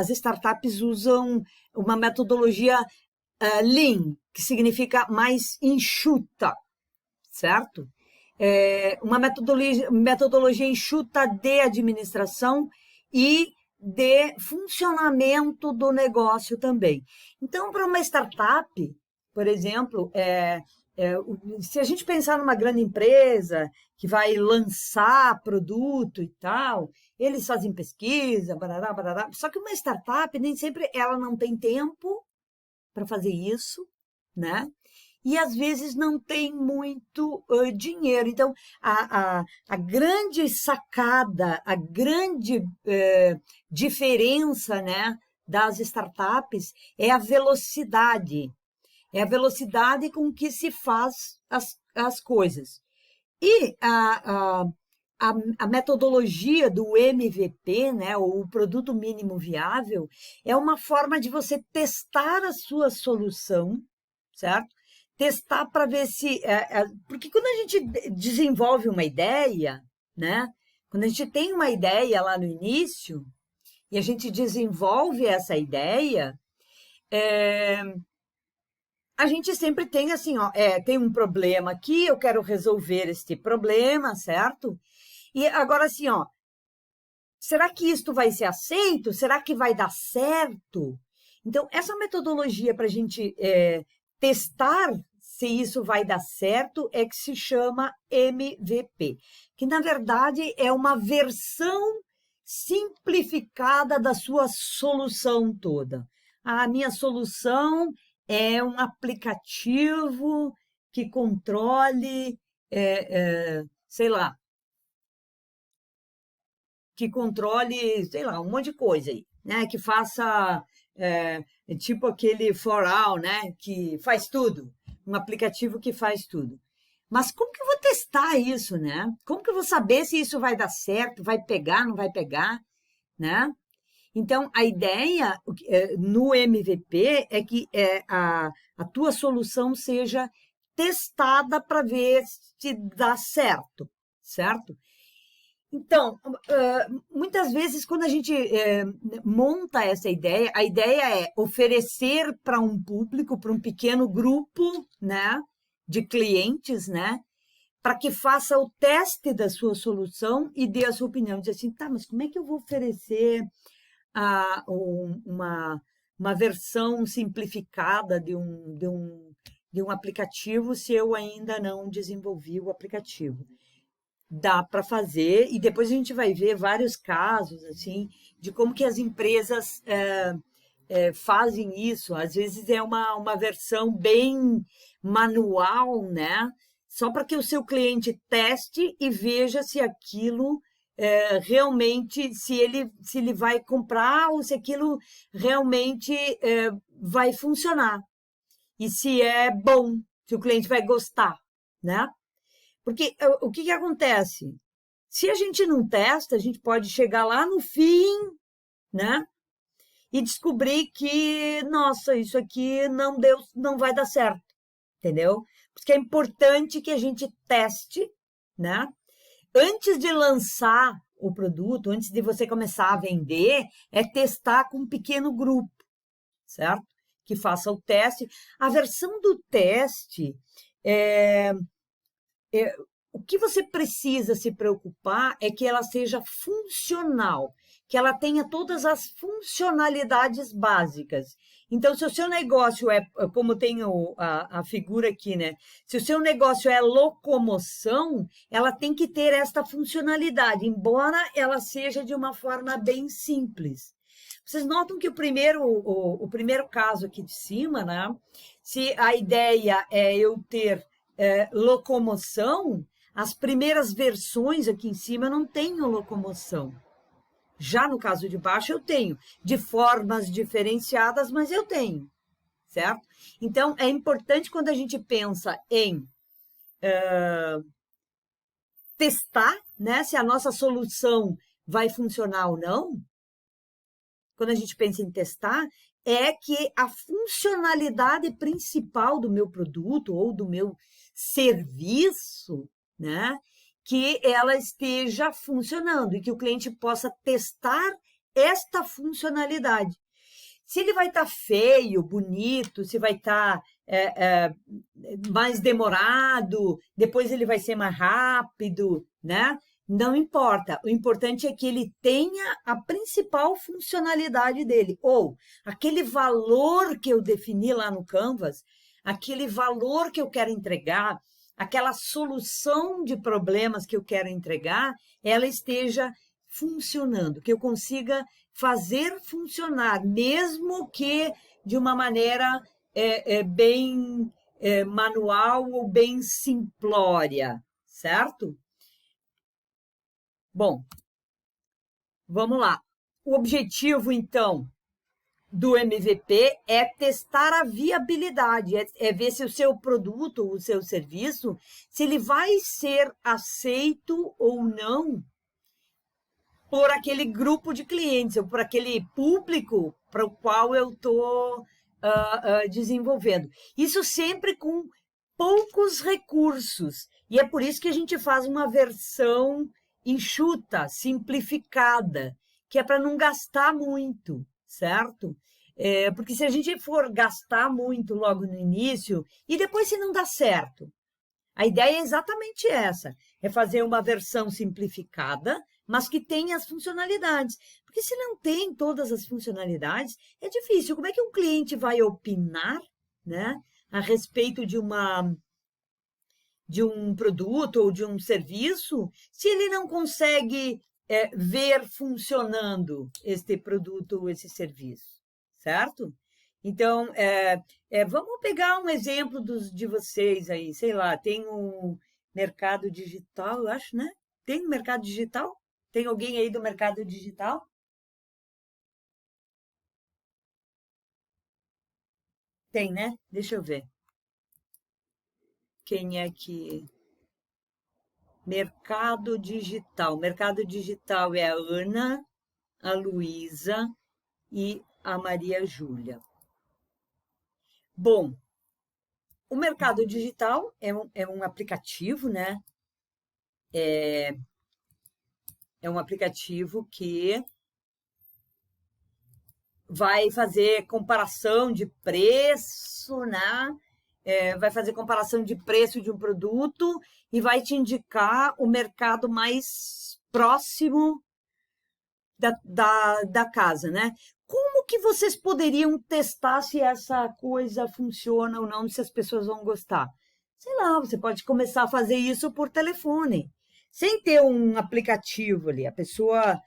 startups usam uma metodologia Lean, que significa mais enxuta, certo? Uma metodologia enxuta de administração e de funcionamento do negócio também. Então, para uma startup, por exemplo, se a gente pensar numa grande empresa que vai lançar produto e tal, eles fazem pesquisa, barará, barará. Só que uma startup, nem sempre ela não tem tempo para fazer isso, né? E às vezes não tem muito dinheiro. Então, a grande sacada, a grande diferença, né, das startups é a velocidade. É a velocidade com que se faz as coisas. E a metodologia do MVP, né, ou o produto mínimo viável, é uma forma de você testar a sua solução, certo? Testar para ver se... porque quando a gente desenvolve uma ideia, né? Quando a gente tem uma ideia lá no início, e a gente desenvolve essa ideia, a gente sempre tem assim, ó, tem um problema aqui, eu quero resolver este problema, certo? E agora assim, ó, será que isto vai ser aceito? Será que vai dar certo? Então, essa metodologia para a gente testar se isso vai dar certo é que se chama MVP, que na verdade é uma versão simplificada da sua solução toda. A minha solução é um aplicativo que controle, sei lá, um monte de coisa aí, né? Que faça, tipo aquele For All, né? Que faz tudo, um aplicativo que faz tudo. Mas como que eu vou testar isso, né? Como que eu vou saber se isso vai dar certo, vai pegar, não vai pegar, né? Então, a ideia no MVP é que a tua solução seja testada para ver se dá certo, certo? Então, muitas vezes, quando a gente monta essa ideia, a ideia é oferecer para um público, para um pequeno grupo, né, de clientes, né, para que faça o teste da sua solução e dê a sua opinião. Diz assim, tá, mas como é que eu vou oferecer uma versão simplificada de um aplicativo se eu ainda não desenvolvi o aplicativo? Dá para fazer, e depois a gente vai ver vários casos assim de como que as empresas fazem isso. Às vezes é uma versão bem manual, né? Só para que o seu cliente teste e veja se aquilo realmente, se ele vai comprar ou se aquilo realmente vai funcionar. E se é bom, se o cliente vai gostar, né? Porque o que acontece? Se a gente não testa, a gente pode chegar lá no fim, né? E descobrir que, nossa, isso aqui não deu, não vai dar certo, entendeu? Porque é importante que a gente teste, né? Antes de lançar o produto, antes de você começar a vender, é testar com um pequeno grupo, certo? Que faça o teste. A versão do teste o que você precisa se preocupar é que ela seja funcional, que ela tenha todas as funcionalidades básicas. Então, se o seu negócio como tem a figura aqui, né? Se o seu negócio é locomoção, ela tem que ter esta funcionalidade, embora ela seja de uma forma bem simples. Vocês notam que o primeiro caso aqui de cima, né? Se a ideia é eu ter locomoção, as primeiras versões aqui em cima não tenho locomoção. Já no caso de baixo eu tenho, de formas diferenciadas, mas eu tenho, certo? Então, é importante quando a gente pensa em testar, né, se a nossa solução vai funcionar ou não, quando a gente pensa em testar, é que a funcionalidade principal do meu produto ou do meu serviço, né, que ela esteja funcionando e que o cliente possa testar esta funcionalidade. Se ele vai estar feio, bonito, se vai estar mais demorado, depois ele vai ser mais rápido, né? Não importa. O importante é que ele tenha a principal funcionalidade dele, ou aquele valor que eu defini lá no Canvas, aquele valor que eu quero entregar, aquela solução de problemas que eu quero entregar, ela esteja funcionando, que eu consiga fazer funcionar, mesmo que de uma maneira bem manual ou bem simplória, certo? Bom, vamos lá. O objetivo, então, do MVP é testar a viabilidade, é ver se o seu produto, o seu serviço, se ele vai ser aceito ou não por aquele grupo de clientes, ou por aquele público para o qual eu estou desenvolvendo. Isso sempre com poucos recursos. E é por isso que a gente faz uma versão enxuta, simplificada, que é para não gastar muito, certo? Porque se a gente for gastar muito logo no início, e depois se não dá certo, a ideia é exatamente essa, é fazer uma versão simplificada, mas que tenha as funcionalidades. Porque se não tem todas as funcionalidades, é difícil. Como é que um cliente vai opinar, né, a respeito de um produto ou de um serviço, se ele não consegue ver funcionando este produto ou esse serviço, certo? Então, vamos pegar um exemplo de vocês aí, sei lá, tem um mercado digital, eu acho, né? Tem um mercado digital? Tem alguém aí do mercado digital? Tem, né? Deixa eu ver. Quem é que... Mercado digital. Mercado digital é a Ana, a Luísa e a Maria Júlia. Bom, o mercado digital é um aplicativo, né? É um aplicativo que vai fazer comparação de preço, né? Vai fazer comparação de preço de um produto e vai te indicar o mercado mais próximo da casa, né? Como que vocês poderiam testar se essa coisa funciona ou não, se as pessoas vão gostar? Sei lá, você pode começar a fazer isso por telefone, sem ter um aplicativo ali. A pessoa,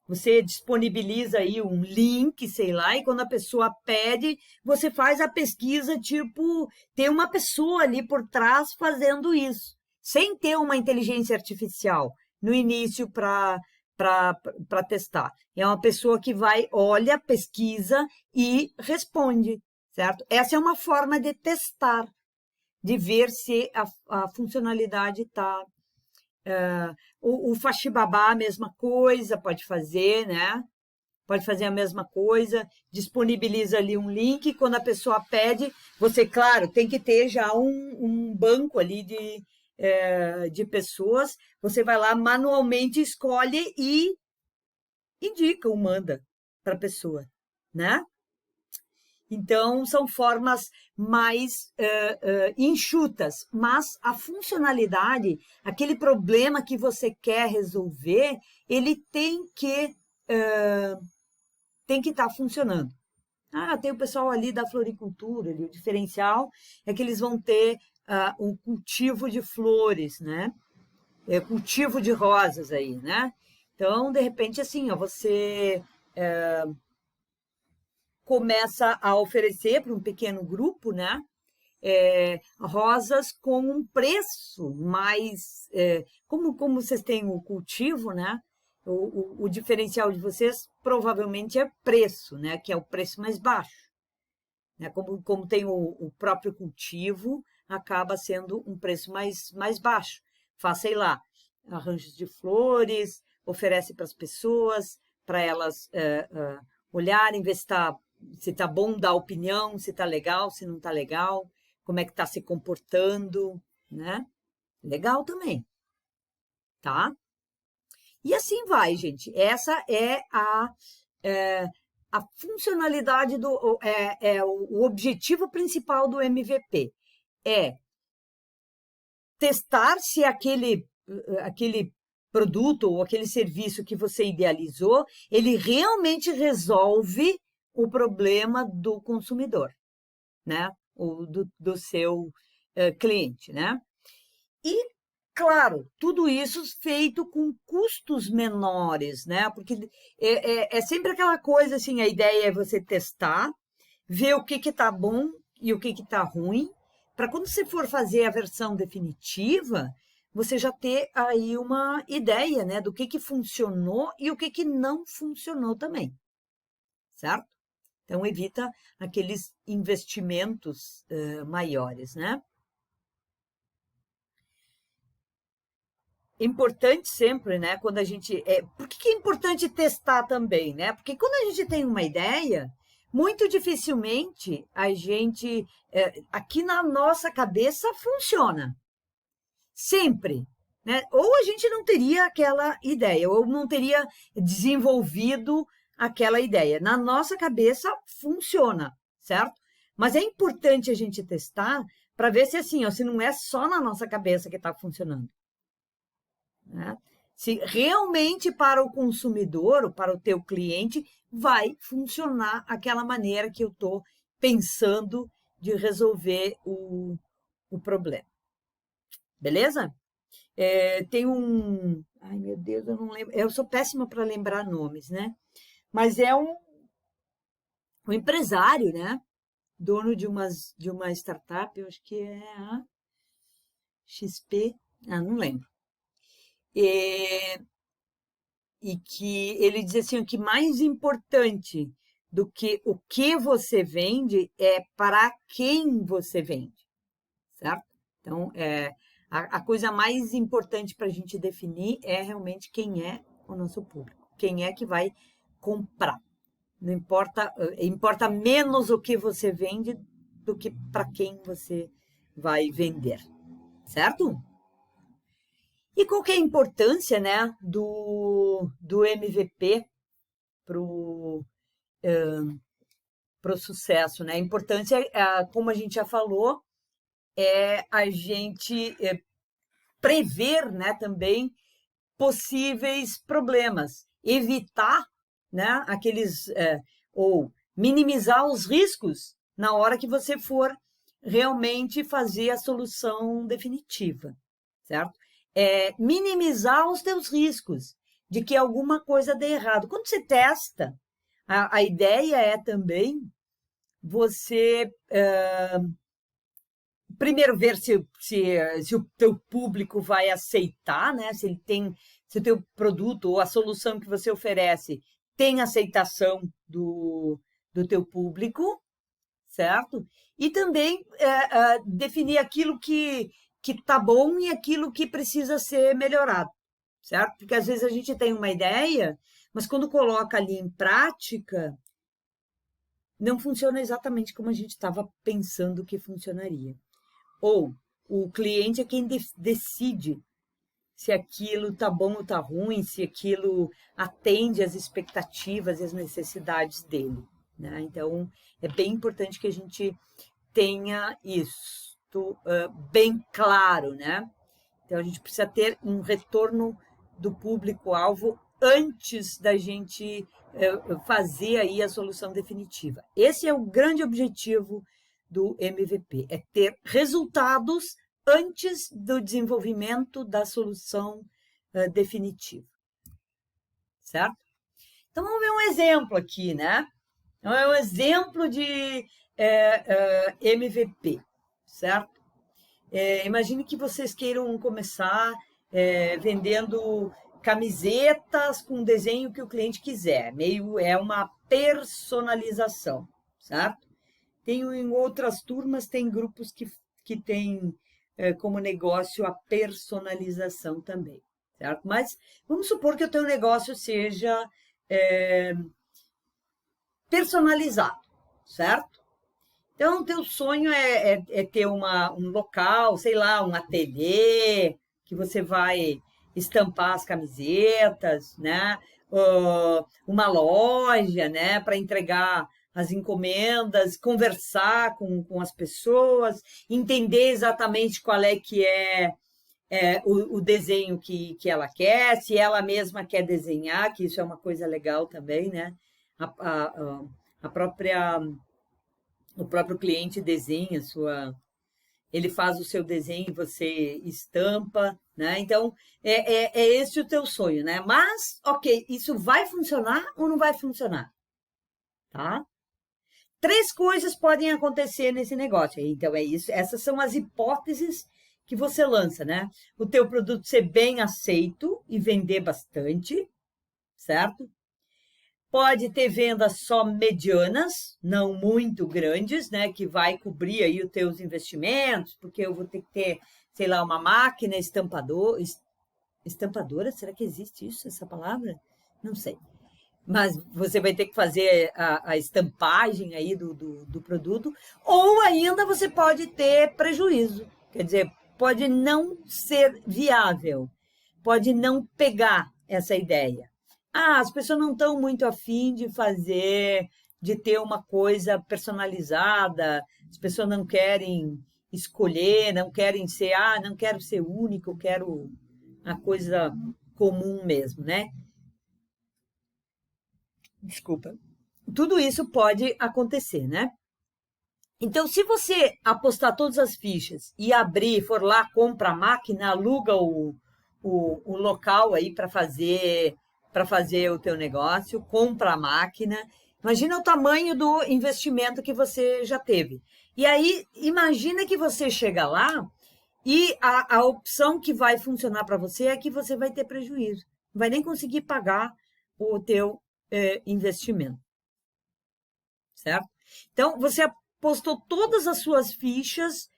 você disponibiliza aí um link, sei lá, e quando a pessoa pede, você faz a pesquisa, tipo, tem uma pessoa ali por trás fazendo isso, sem ter uma inteligência artificial no início para testar. É uma pessoa que vai, olha, pesquisa e responde, certo? Essa é uma forma de testar, de ver se a funcionalidade está... o Faxibabá, a mesma coisa, pode fazer, né? Pode fazer a mesma coisa, disponibiliza ali um link, quando a pessoa pede, você, claro, tem que ter já um banco ali de pessoas, você vai lá, manualmente escolhe e indica ou manda para a pessoa, né? Então, são formas mais enxutas, mas a funcionalidade, aquele problema que você quer resolver, ele tem que estar funcionando. Tem o pessoal ali da floricultura, ali, o diferencial é que eles vão ter um cultivo de flores, né? Cultivo de rosas aí, né? Então, de repente, assim, ó, você começa a oferecer para um pequeno grupo, né? Rosas com um preço mais... como vocês têm o cultivo, né? O diferencial de vocês provavelmente é preço, né? Que é o preço mais baixo. Né? Como tem o próprio cultivo, acaba sendo um preço mais baixo. Faz, sei lá, arranjos de flores, oferece para as pessoas, para elas olharem, ver se está bom dar opinião, se está legal, se não está legal, como é que está se comportando, né? Legal também, tá? E assim vai, gente. Essa é a funcionalidade o objetivo principal do MVP. É testar se aquele produto ou aquele serviço que você idealizou, ele realmente resolve o problema do consumidor, né? Ou do seu cliente, né? E, claro, tudo isso feito com custos menores, né? Porque é sempre aquela coisa assim, a ideia é você testar, ver o que está bom e o que está ruim, para quando você for fazer a versão definitiva, você já ter aí uma ideia, né, do que funcionou e o que não funcionou também, certo? Então, evita aqueles investimentos maiores, né? Importante sempre, né, quando a gente... por que é importante testar também, né? Porque quando a gente tem uma ideia, muito dificilmente a gente, aqui na nossa cabeça, funciona. Sempre, né? Ou a gente não teria aquela ideia, ou não teria desenvolvido aquela ideia. Na nossa cabeça, funciona, certo? Mas é importante a gente testar para ver se assim, ó, se não é só na nossa cabeça que está funcionando, né? Se realmente para o consumidor, ou para o teu cliente, vai funcionar aquela maneira que eu estou pensando de resolver o problema. Beleza? Tem um... Ai, meu Deus, eu não lembro. Eu sou péssima para lembrar nomes, né? Mas é um empresário, né? Dono de uma startup, eu acho que é a XP, não lembro. E que ele diz assim, o que mais importante do que o que você vende é para quem você vende, certo? Então, a coisa mais importante para a gente definir é realmente quem é o nosso público, quem é que vai comprar. Não importa, importa menos o que você vende do que para quem você vai vender, certo? E qual que é a importância, né, do MVP para o sucesso, né? A importância, como a gente já falou, é a gente prever, né, também possíveis problemas, evitar, né, ou minimizar os riscos na hora que você for realmente fazer a solução definitiva, certo? Minimizar os teus riscos de que alguma coisa dê errado. Quando você testa, a ideia é também você primeiro ver se o teu público vai aceitar, né? Se o teu produto ou a solução que você oferece tem aceitação do teu público, certo? E também definir aquilo que está bom e aquilo que precisa ser melhorado, certo? Porque às vezes a gente tem uma ideia, mas quando coloca ali em prática, não funciona exatamente como a gente estava pensando que funcionaria. Ou o cliente é quem decide se aquilo está bom ou está ruim, se aquilo atende às expectativas e às necessidades dele, né? Então, é bem importante que a gente tenha isso bem claro, né? Então, a gente precisa ter um retorno do público-alvo antes da gente fazer aí a solução definitiva. Esse é o grande objetivo do MVP, é ter resultados antes do desenvolvimento da solução definitiva, certo? Então, vamos ver um exemplo aqui, né? Então, é um exemplo de MVP, certo? Imagine que vocês queiram começar vendendo camisetas com o desenho que o cliente quiser. É uma personalização, certo? Em outras turmas, tem grupos que têm como negócio a personalização também, certo? Mas vamos supor que o teu negócio seja personalizado, certo? Então, o teu sonho é ter um local, sei lá, um ateliê, que você vai estampar as camisetas, né? Uma loja, né? Para entregar as encomendas, conversar com as pessoas, entender exatamente qual é que é o desenho que ela quer, se ela mesma quer desenhar, que isso é uma coisa legal também, né? A própria, o próprio cliente desenha ele faz o seu desenho e você estampa, né? Então, é esse o teu sonho, né? Mas, ok, isso vai funcionar ou não vai funcionar? Tá? 3 coisas podem acontecer nesse negócio. Então, é isso. Essas são as hipóteses que você lança, né? O teu produto ser bem aceito e vender bastante, certo? Pode ter vendas só medianas, não muito grandes, né? Que vai cobrir aí os teus investimentos, porque eu vou ter que ter, sei lá, uma máquina estampadora, será que existe isso, essa palavra? Não sei. Mas você vai ter que fazer a estampagem aí do produto, ou ainda você pode ter prejuízo, quer dizer, pode não ser viável, pode não pegar essa ideia. As pessoas não estão muito afim de fazer, de ter uma coisa personalizada, as pessoas não querem escolher, não querem ser, não quero ser único, eu quero a coisa comum mesmo, né? Desculpa. Tudo isso pode acontecer, né? Então, se você apostar todas as fichas e abrir, for lá, compra a máquina, aluga o local aí para fazer o teu negócio, compra a máquina. Imagina o tamanho do investimento que você já teve. E aí, imagina que você chega lá e a opção que vai funcionar para você é que você vai ter prejuízo. Não vai nem conseguir pagar o teu investimento, certo? Então, você apostou todas as suas fichas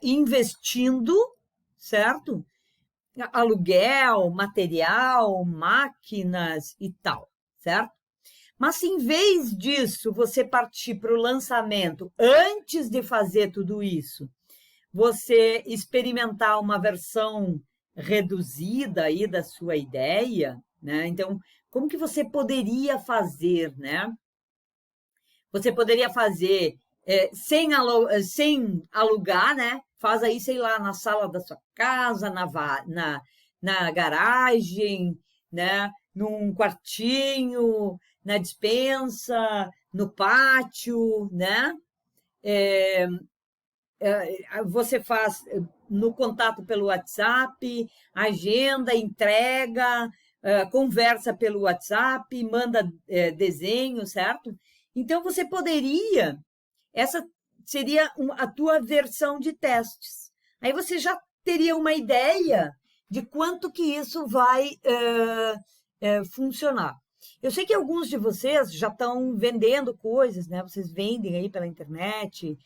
investindo, certo? Aluguel, material, máquinas e tal, certo? Mas se em vez disso você partir para o lançamento antes de fazer tudo isso, você experimentar uma versão reduzida aí da sua ideia, né? Então, como que você poderia fazer, né? Você poderia fazer sem alugar, né? Faz aí, sei lá, na sala da sua casa, na garagem, né? Num quartinho, na despensa, no pátio, né? Você faz no contato pelo WhatsApp, agenda, entrega, conversa pelo WhatsApp, manda desenho, certo? Então, você poderia, essa seria a tua versão de testes. Aí você já teria uma ideia de quanto que isso vai funcionar. Eu sei que alguns de vocês já estão vendendo coisas, né? Vocês vendem aí pela internet,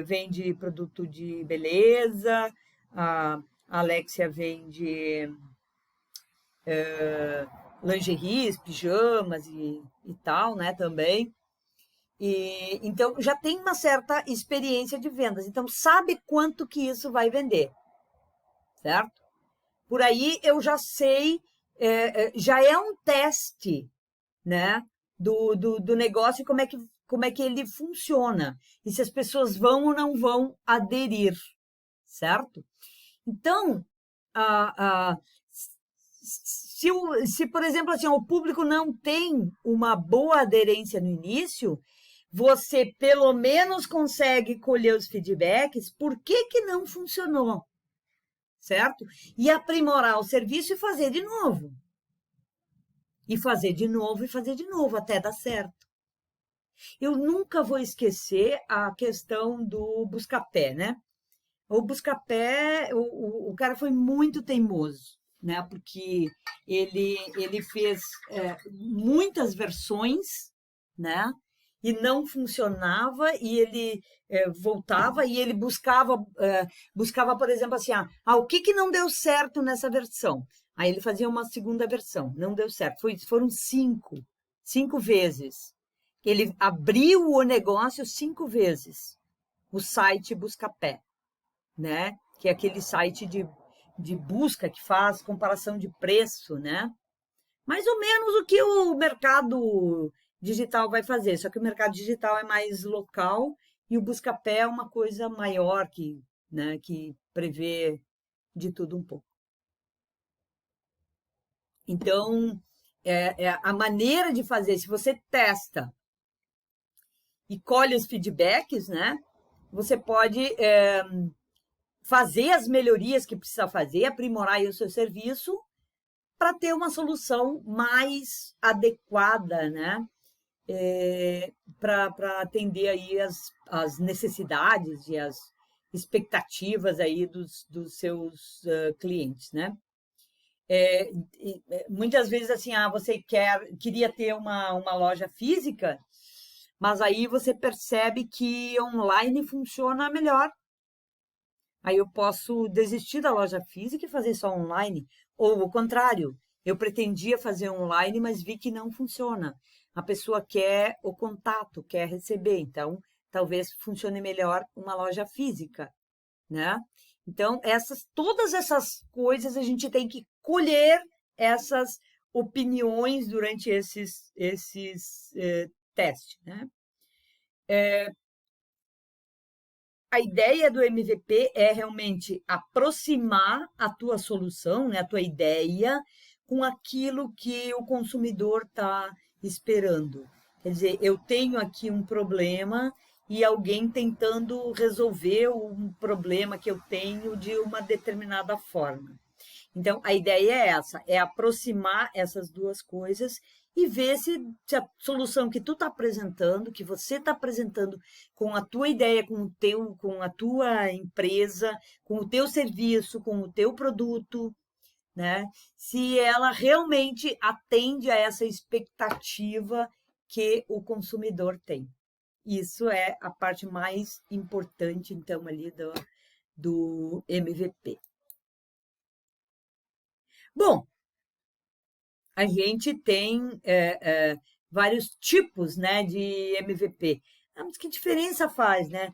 vende produto de beleza, a Alexia vende lingeries, pijamas e tal, né? Também. Então, já tem uma certa experiência de vendas. Então, sabe quanto que isso vai vender, certo? Por aí eu já sei, já é um teste, né, do negócio e como é que ele funciona. E se as pessoas vão ou não vão aderir, certo? Então, se, por exemplo, assim, o público não tem uma boa aderência no início, você pelo menos consegue colher os feedbacks, por que não funcionou, certo? E aprimorar o serviço e fazer de novo. E fazer de novo, e fazer de novo, até dar certo. Eu nunca vou esquecer a questão do Buscapé, né? O Buscapé, o cara foi muito teimoso, né? Porque ele fez muitas versões, né? E não funcionava, e ele voltava e ele buscava, por exemplo, assim, o que não deu certo nessa versão? Aí ele fazia uma segunda versão, não deu certo. Foram 5 vezes. Ele abriu o negócio 5 vezes, o site Buscapé, né? Que é aquele site de busca que faz comparação de preço, né? Mais ou menos o que o mercado digital vai fazer, só que o mercado digital é mais local e o Buscapé é uma coisa maior que, né, que prevê de tudo um pouco. Então, a maneira de fazer, se você testa e colhe os feedbacks, né, você pode fazer as melhorias que precisa fazer, aprimorar aí o seu serviço para ter uma solução mais adequada, né? Para atender aí as necessidades e as expectativas aí dos seus clientes, né? Muitas vezes assim, você queria ter uma loja física, mas aí você percebe que online funciona melhor. Aí eu posso desistir da loja física e fazer só online. Ou o contrário, eu pretendia fazer online, mas vi que não funciona. A pessoa quer o contato, quer receber, então talvez funcione melhor uma loja física, né? Então, todas essas coisas a gente tem que colher essas opiniões durante esses testes, né? A ideia do MVP é realmente aproximar a tua solução, né, a tua ideia, com aquilo que o consumidor está esperando. Quer dizer, eu tenho aqui um problema e alguém tentando resolver um problema que eu tenho de uma determinada forma. Então, a ideia é essa, é aproximar essas duas coisas e ver se a solução que tu está apresentando, que você está apresentando com a tua ideia, com a tua empresa, com o teu serviço, com o teu produto, né? Se ela realmente atende a essa expectativa que o consumidor tem. Isso é a parte mais importante, então, ali do MVP. Bom, a gente tem vários tipos, né, de MVP. Mas que diferença faz, né?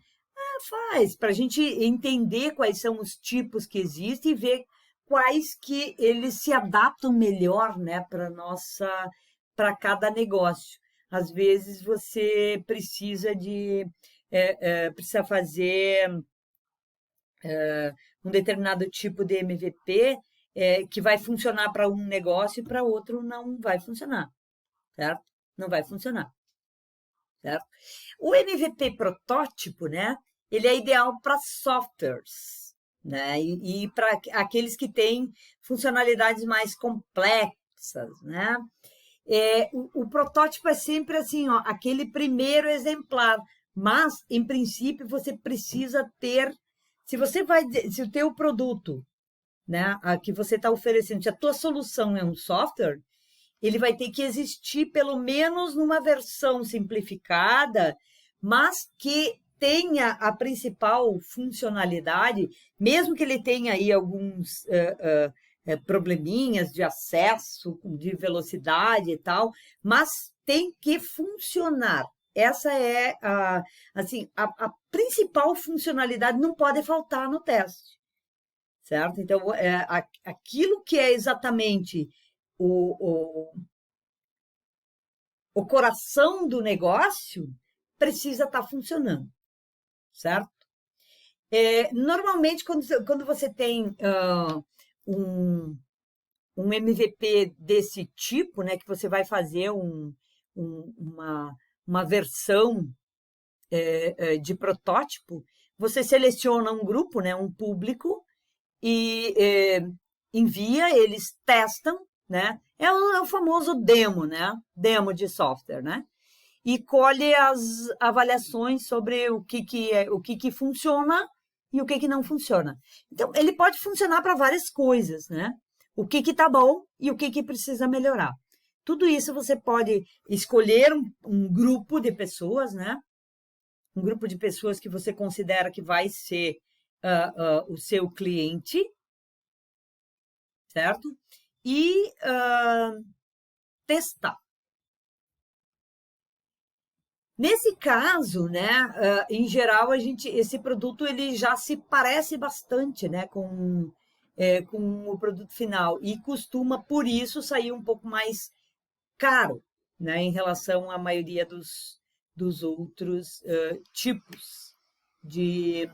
Faz, para a gente entender quais são os tipos que existem e ver quais que eles se adaptam melhor, né, para cada negócio. Às vezes você precisa fazer um determinado tipo de MVP que vai funcionar para um negócio e para outro não vai funcionar, certo? Não vai funcionar, certo? O MVP protótipo, né? Ele é ideal para softwares, né? E para aqueles que têm funcionalidades mais complexas, né? O protótipo é sempre assim, ó, aquele primeiro exemplar, mas em princípio você precisa ter, se o teu produto, né, a que você está oferecendo, se a tua solução é um software, ele vai ter que existir pelo menos numa versão simplificada, mas que tenha a principal funcionalidade, mesmo que ele tenha aí alguns probleminhas de acesso, de velocidade e tal, mas tem que funcionar. Essa é a principal funcionalidade, não pode faltar no teste, certo? Então, aquilo que é exatamente o coração do negócio precisa estar funcionando, certo? Normalmente, quando você tem um MVP desse tipo, né, que você vai fazer uma versão de protótipo, você seleciona um grupo, né, um público, e envia, eles testam, né? É o famoso demo, né? Demo de software, né? E colhe as avaliações sobre o que funciona e o que não funciona. Então, ele pode funcionar para várias coisas, né? O que está bom e o que precisa melhorar. Tudo isso você pode escolher um grupo de pessoas, né? Um grupo de pessoas que você considera que vai ser o seu cliente, certo? E testar. Nesse caso, né, em geral, esse produto ele já se parece bastante, né, com com o produto final e costuma, por isso, sair um pouco mais caro, né, em relação à maioria dos outros tipos de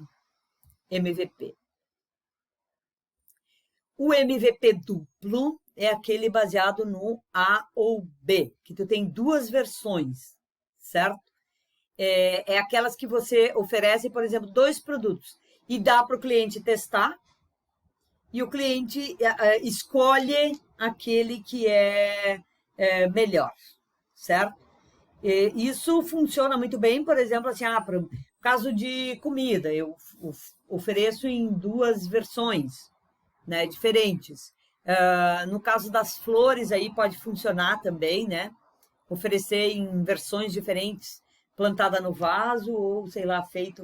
MVP. O MVP duplo é aquele baseado no A ou B, que tu tem duas versões, certo? É aquelas que você oferece, por exemplo, 2 produtos e dá para o cliente testar e o cliente escolhe aquele que é melhor, certo? Isso funciona muito bem, por exemplo, assim, para o caso de comida, eu ofereço em 2 versões, né, diferentes. No caso das flores, aí pode funcionar também, né? Oferecer em versões diferentes, plantada no vaso ou, sei lá, feito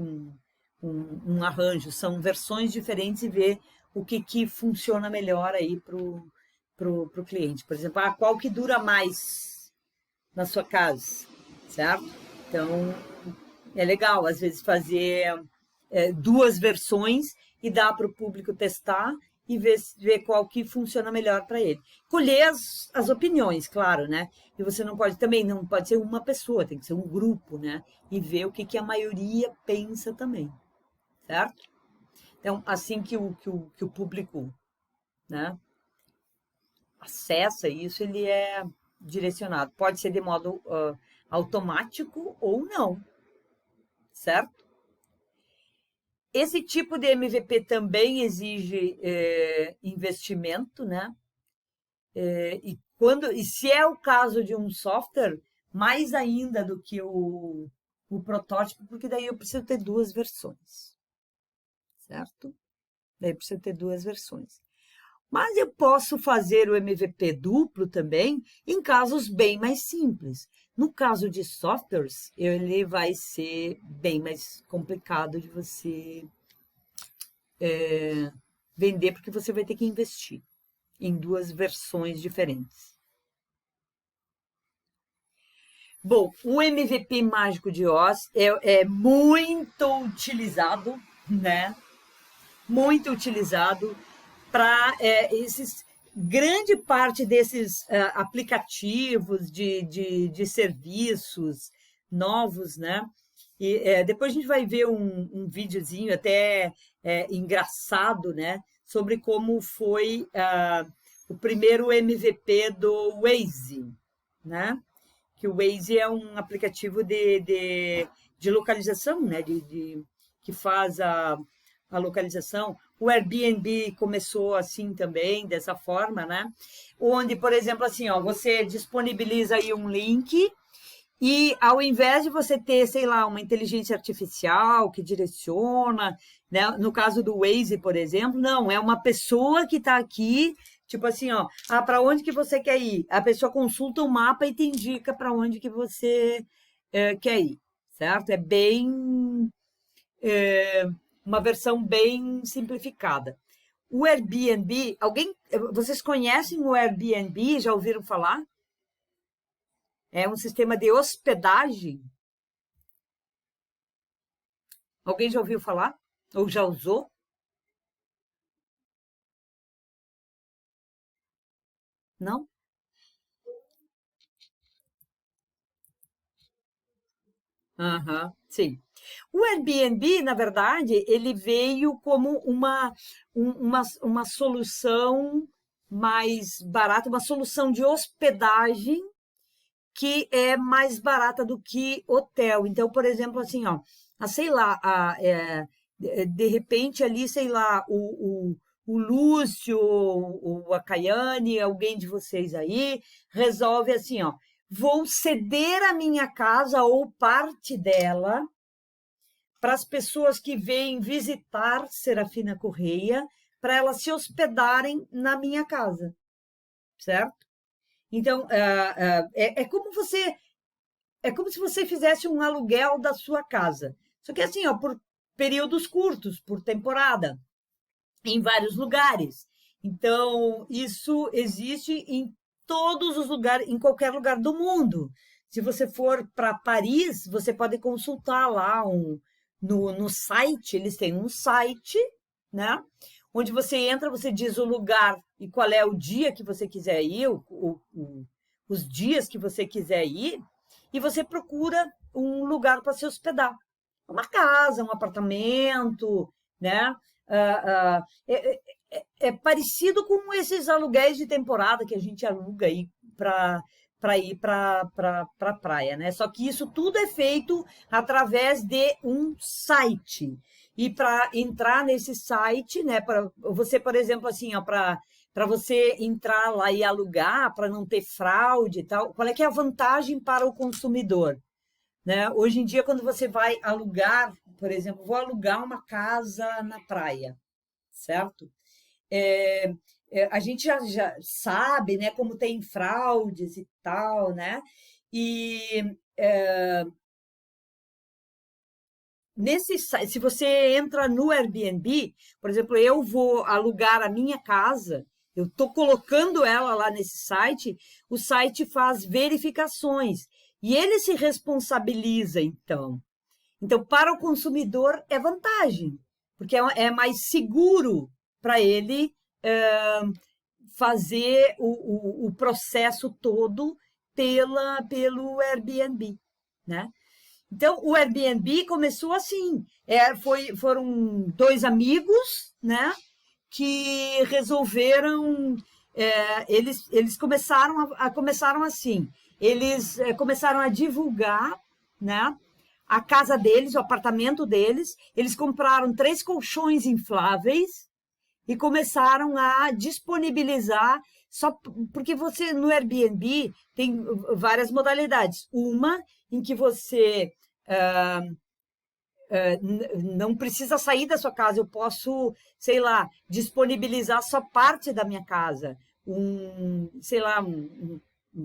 um arranjo. São versões diferentes e ver o que funciona melhor aí pro cliente. Por exemplo, qual que dura mais na sua casa, certo? Então, é legal, às vezes, fazer 2 versões e dar para o público testar e ver qual que funciona melhor para ele. Colher as opiniões, claro, né? E você não pode ser uma pessoa, tem que ser um grupo, né? E ver o que a maioria pensa também, certo? Então, assim que o público, né, acessa isso, ele é direcionado. Pode ser de modo automático ou não, certo? Esse tipo de MVP também exige investimento, né? E se é o caso de um software, mais ainda do que o protótipo, porque daí eu preciso ter 2 versões, certo? Daí eu preciso ter 2 versões. Mas eu posso fazer o MVP duplo também em casos bem mais simples. No caso de softwares, ele vai ser bem mais complicado de você vender, porque você vai ter que investir em 2 versões diferentes. Bom, o MVP Mágico de Oz é muito utilizado, né? Muito utilizado para grande parte desses aplicativos de serviços novos, né? E depois a gente vai ver um videozinho até engraçado, né? Sobre como foi o primeiro MVP do Waze, né? Que o Waze é um aplicativo de localização, né? Que faz a localização. O Airbnb começou assim também, dessa forma, né? Onde, por exemplo, assim, ó, você disponibiliza aí um link e ao invés de você ter, sei lá, uma inteligência artificial que direciona, né? No caso do Waze, por exemplo, não, é uma pessoa que está aqui, tipo assim, ó, para onde que você quer ir? A pessoa consulta o mapa e te indica para onde que você quer ir, certo? É bem uma versão bem simplificada. O Airbnb, vocês conhecem o Airbnb? Já ouviram falar? É um sistema de hospedagem. Alguém já ouviu falar? Ou já usou? Não? Aham, sim. O Airbnb, na verdade, ele veio como uma solução mais barata, uma solução de hospedagem que é mais barata do que hotel. Então, por exemplo, assim, ó, sei lá, de repente ali, sei lá, o Lúcio, a Caiane, alguém de vocês aí, resolve assim, ó, vou ceder a minha casa ou parte dela para as pessoas que vêm visitar Serafina Correia, para elas se hospedarem na minha casa, certo? Então, é como se você fizesse um aluguel da sua casa. Só que assim, ó, por períodos curtos, por temporada, em vários lugares. Então, isso existe em todos os lugares, em qualquer lugar do mundo. Se você for para Paris, você pode consultar lá no site, eles têm um site, né? onde você entra, você diz o lugar e qual é o dia que você quiser ir, os dias que você quiser ir, e você procura um lugar para se hospedar. Uma casa, um apartamento, né? É parecido com esses aluguéis de temporada que a gente aluga aí para ir para a praia, né? Só que isso tudo é feito através de um site. E para entrar nesse site, né? Para você, por exemplo, assim, ó, para você entrar lá e alugar, para não ter fraude e tal, qual é que é a vantagem para o consumidor? Né? Hoje em dia, quando você vai alugar, por exemplo, vou alugar uma casa na praia, certo? A gente já sabe, né, como tem fraudes e tal, né? E se você entra no Airbnb, por exemplo, eu vou alugar a minha casa, eu estou colocando ela lá nesse site, o site faz verificações e ele se responsabiliza, então. Então, para o consumidor é vantagem, porque é mais seguro para ele fazer o processo todo pelo Airbnb, né? Então, o Airbnb começou assim. Foram dois amigos, né, que resolveram. Eles começaram assim. Eles começaram a divulgar, né, a casa deles, o apartamento deles. Eles compraram 3 colchões infláveis e começaram a disponibilizar. Só porque você no Airbnb tem várias modalidades. Uma em que você não precisa sair da sua casa, eu posso, sei lá, disponibilizar só parte da minha casa. Sei lá, um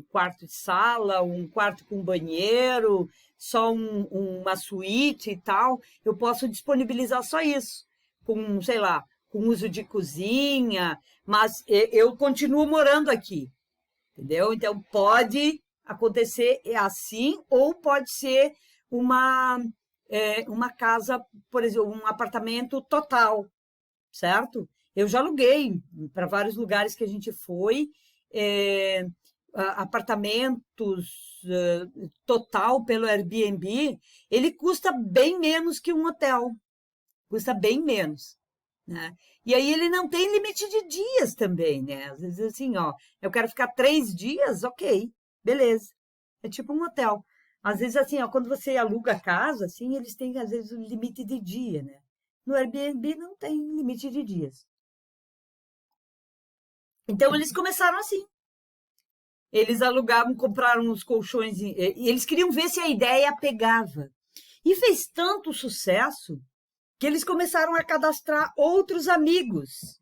quarto de sala, um quarto com banheiro, só uma suíte e tal. Eu posso disponibilizar só isso, com, sei lá, com uso de cozinha, mas eu continuo morando aqui, entendeu? Então, pode acontecer assim, ou pode ser uma casa, por exemplo, um apartamento total, certo? Eu já aluguei para vários lugares que a gente foi, apartamentos total pelo Airbnb, ele custa bem menos que um hotel, custa bem menos, né? E aí ele não tem limite de dias também, né? Às vezes assim, ó, eu quero ficar 3 dias, ok, beleza. É tipo um hotel. Às vezes assim, ó, quando você aluga a casa, assim, eles têm às vezes um limite de dia, né? No Airbnb não tem limite de dias. Então eles começaram assim. Eles alugavam, compraram uns colchões e eles queriam ver se a ideia pegava. E fez tanto sucesso que eles começaram a cadastrar outros amigos,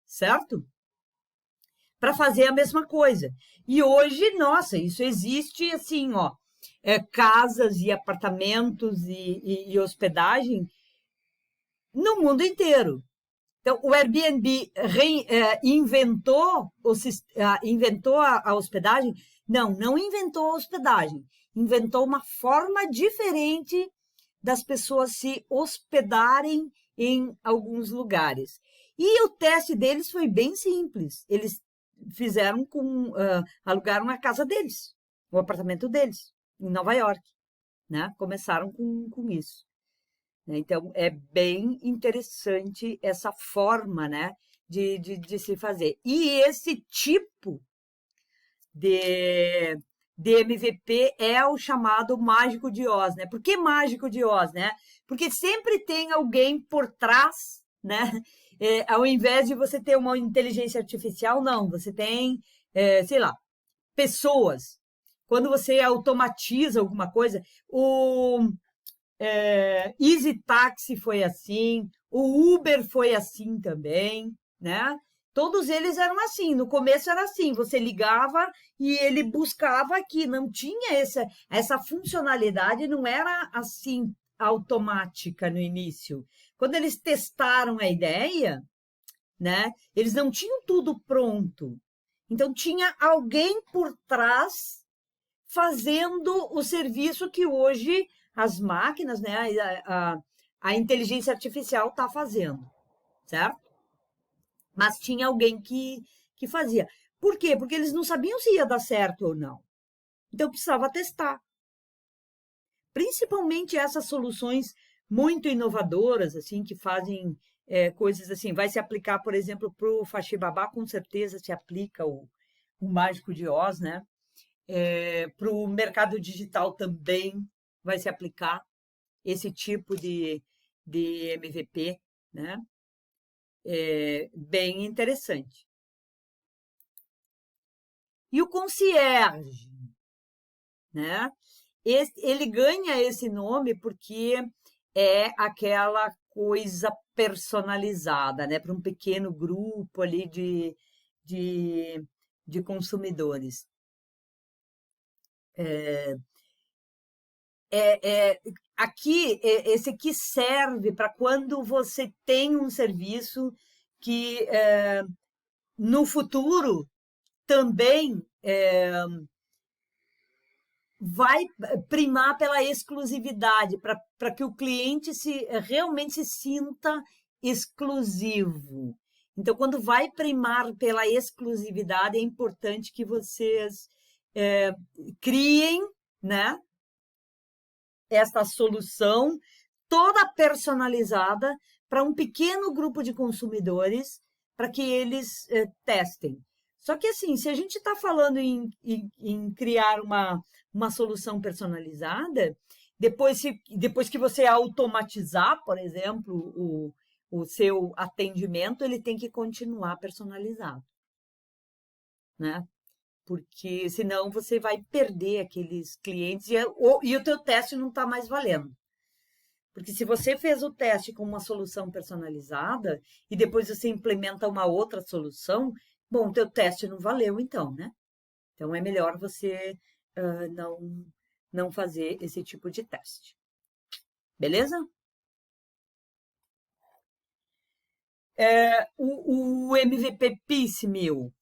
certo? Para fazer a mesma coisa. E hoje, nossa, isso existe assim, ó, casas e apartamentos e hospedagem no mundo inteiro. Então, o Airbnb inventou a hospedagem? Não, não inventou a hospedagem. Inventou uma forma diferente das pessoas se hospedarem em alguns lugares. E o teste deles foi bem simples. Eles alugaram a casa deles, o apartamento deles, em Nova York, né? Começaram com isso. Então, é bem interessante essa forma, né, de se fazer. E esse tipo de MVP é o chamado Mágico de Oz, né? Por que Mágico de Oz, né? Porque sempre tem alguém por trás, né? Ao invés de você ter uma inteligência artificial, não, você tem, sei lá, pessoas. Quando você automatiza alguma coisa, o Easy Taxi foi assim, o Uber foi assim também, né? Todos eles eram assim. No começo era assim, você ligava e ele buscava aqui, não tinha essa funcionalidade, não era assim automática no início. Quando eles testaram a ideia, né? Eles não tinham tudo pronto. Então tinha alguém por trás fazendo o serviço que hoje as máquinas, né, a inteligência artificial está fazendo, certo? mas tinha alguém que fazia. Por quê? Porque eles não sabiam se ia dar certo ou não. Então, precisava testar. Principalmente essas soluções muito inovadoras, assim, que fazem coisas assim. Vai se aplicar, por exemplo, para o Faxibabá, com certeza se aplica o Mágico de Oz, né? Para o mercado digital também vai se aplicar esse tipo de MVP, né? Bem interessante. E o concierge, né? Ele ganha esse nome porque é aquela coisa personalizada, né? Para um pequeno grupo ali de consumidores. Aqui, esse aqui serve para quando você tem um serviço que no futuro também vai primar pela exclusividade, para que o cliente realmente se sinta exclusivo. Então, quando vai primar pela exclusividade, é importante que vocês criem, né, esta solução toda personalizada para um pequeno grupo de consumidores, para que eles testem. Só que, assim, se a gente está falando em criar uma solução personalizada, depois que você automatizar, por exemplo, o seu atendimento, ele tem que continuar personalizado, né? Porque senão você vai perder aqueles clientes e o teu teste não está mais valendo. Porque se você fez o teste com uma solução personalizada e depois você implementa uma outra solução, bom, teu teste não valeu então, né? Então é melhor você não fazer esse tipo de teste. Beleza? O MVP Piecemeal,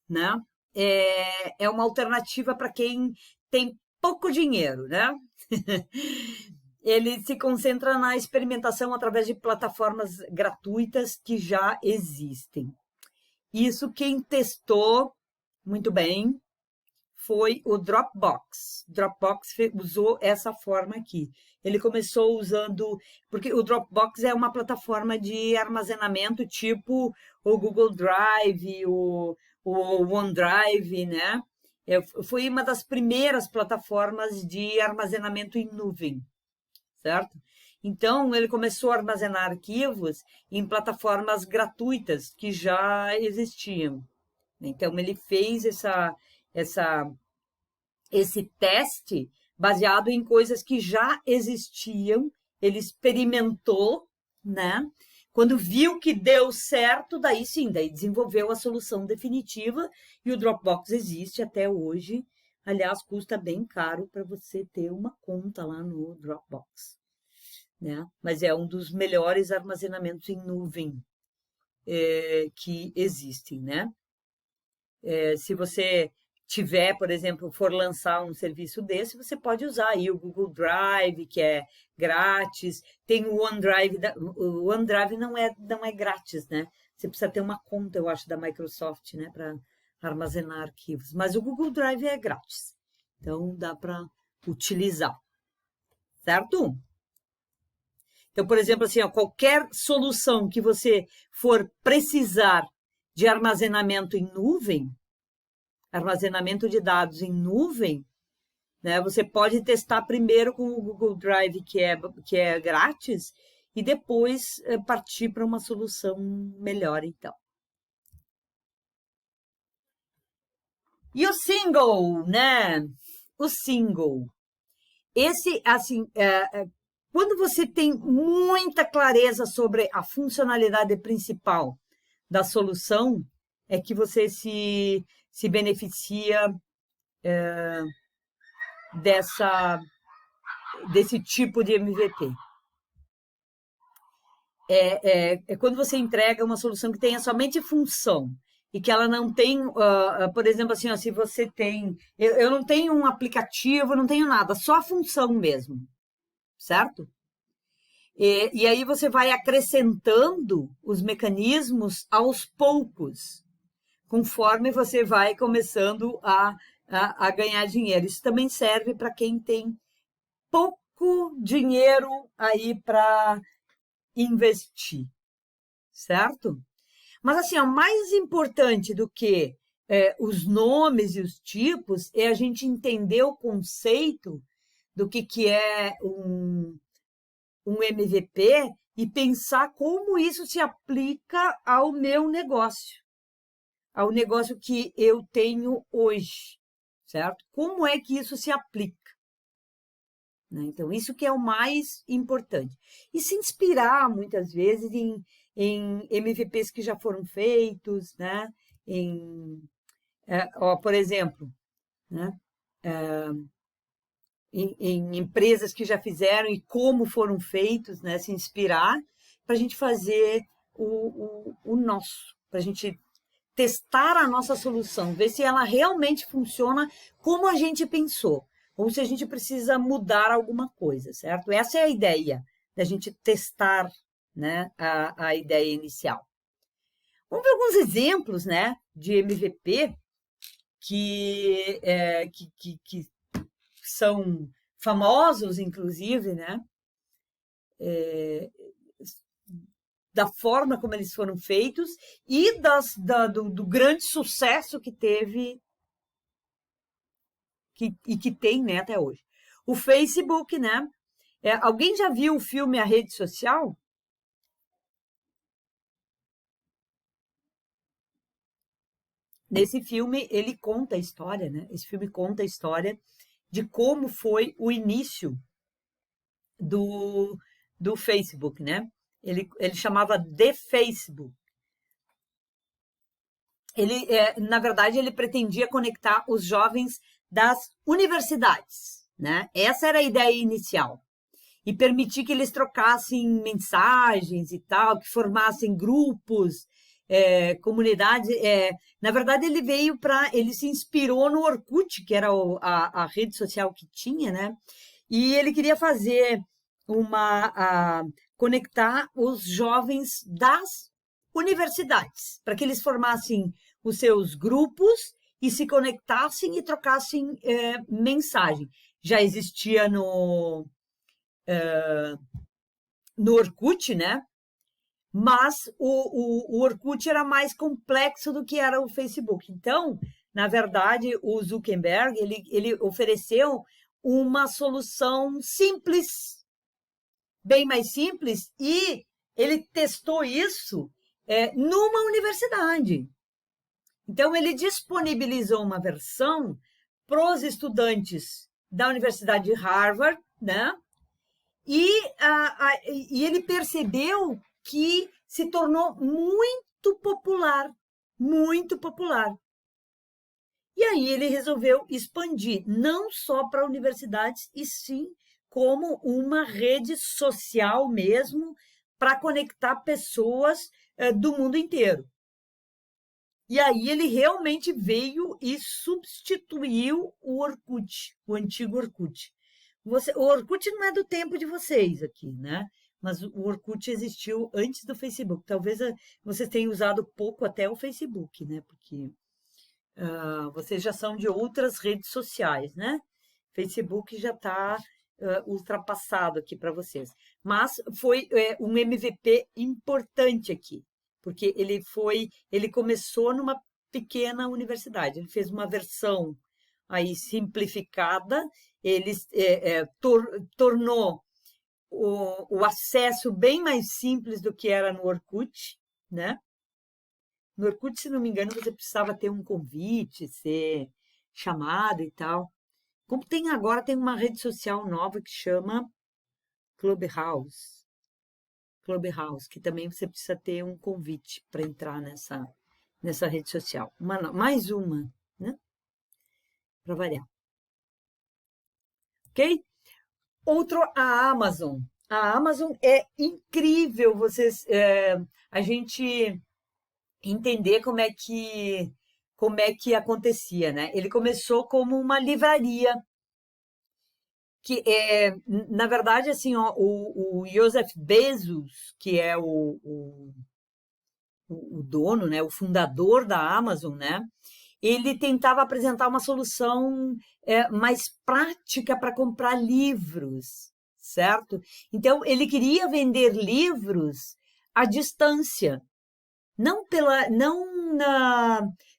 né? É uma alternativa para quem tem pouco dinheiro, né? Ele se concentra na experimentação através de plataformas gratuitas que já existem. Isso quem testou muito bem foi o Dropbox. Dropbox usou essa forma aqui. Ele começou usando... Porque o Dropbox é uma plataforma de armazenamento tipo o Google Drive, o OneDrive, né? Foi uma das primeiras plataformas de armazenamento em nuvem, certo? Então, ele começou a armazenar arquivos em plataformas gratuitas que já existiam. Então, ele fez esse teste baseado em coisas que já existiam, ele experimentou, né? Quando viu que deu certo, daí sim, daí desenvolveu a solução definitiva e o Dropbox existe até hoje. Aliás, custa bem caro para você ter uma conta lá no Dropbox, né? Mas é um dos melhores armazenamentos em nuvem que existem, né? Se você tiver, por exemplo, for lançar um serviço desse, você pode usar aí o Google Drive, que é grátis. Tem o OneDrive, o OneDrive não é grátis, né? Você precisa ter uma conta, eu acho, da Microsoft, né, para armazenar arquivos. Mas o Google Drive é grátis, então dá para utilizar, certo? Então, por exemplo, assim, ó, qualquer solução que você for precisar de armazenamento em nuvem, armazenamento de dados em nuvem, né, você pode testar primeiro com o Google Drive, que é grátis, e depois partir para uma solução melhor, então. E o single, né? O single. Esse, assim, quando você tem muita clareza sobre a funcionalidade principal da solução, é que você se beneficia desse tipo de MVP. É quando você entrega uma solução que tenha somente função e que ela não tem, por exemplo, assim, ó, se você tem... Eu não tenho um aplicativo, não tenho nada, só a função mesmo, certo? E aí você vai acrescentando os mecanismos aos poucos, conforme você vai começando a ganhar dinheiro. Isso também serve para quem tem pouco dinheiro aí para investir, certo? Mas assim, o mais importante do que os nomes e os tipos é a gente entender o conceito do que é um MVP e pensar como isso se aplica ao meu negócio, ao negócio que eu tenho hoje, certo? Como é que isso se aplica? Né? Então, isso que é o mais importante. E se inspirar, muitas vezes, em MVPs que já foram feitos, né? Por exemplo, né? Em empresas que já fizeram e como foram feitos, né? Se inspirar para a gente fazer o nosso, para a gente testar a nossa solução, ver se ela realmente funciona como a gente pensou, ou se a gente precisa mudar alguma coisa, certo? Essa é a ideia, da gente testar, né, a ideia inicial. Vamos ver alguns exemplos, né, de MVP que são famosos, inclusive, né, da forma como eles foram feitos e do grande sucesso que teve e que tem, né, até hoje. O Facebook, né? Alguém já viu o filme A Rede Social? Nesse filme, ele conta a história, né? Esse filme conta a história de como foi o início do, do Facebook, né? Ele chamava The Facebook. Na verdade, ele pretendia conectar os jovens das universidades, né? Essa era a ideia inicial. E permitir que eles trocassem mensagens e tal, que formassem grupos, comunidades. Na verdade, ele se inspirou no Orkut, que era a rede social que tinha, né? E ele queria fazer conectar os jovens das universidades, para que eles formassem os seus grupos e se conectassem e trocassem mensagem. Já existia no Orkut, né? Mas o Orkut era mais complexo do que era o Facebook. Então, na verdade, o Zuckerberg ele ofereceu uma solução simples, bem mais simples, e ele testou isso numa universidade. Então, ele disponibilizou uma versão para os estudantes da Universidade de Harvard, né? E ele percebeu que se tornou muito popular, muito popular. E aí ele resolveu expandir, não só para universidades, e sim como uma rede social mesmo, para conectar pessoas do mundo inteiro. E aí ele realmente veio e substituiu o Orkut, o antigo Orkut. O Orkut não é do tempo de vocês aqui, né? Mas o Orkut existiu antes do Facebook. Talvez vocês tenham usado pouco até o Facebook, né? Porque vocês já são de outras redes sociais, né? Facebook já está ultrapassado aqui para vocês. Mas foi um MVP importante aqui, porque ele começou numa pequena universidade. Ele fez uma versão aí simplificada, ele tornou o acesso bem mais simples do que era no Orkut, né? No Orkut, se não me engano, você precisava ter um convite, ser chamado e tal. Como tem agora, tem uma rede social nova que chama Clubhouse. Clubhouse, que também você precisa ter um convite para entrar nessa rede social. Mais uma, né? Para variar. Ok? Outro, a Amazon. A Amazon é incrível a gente entender como é que acontecia, né? Ele começou como uma livraria Na verdade, assim, ó, o Joseph Bezos, que é o dono, né, o fundador da Amazon, né, ele tentava apresentar uma solução mais prática para comprar livros, certo? Então, ele queria vender livros à distância, não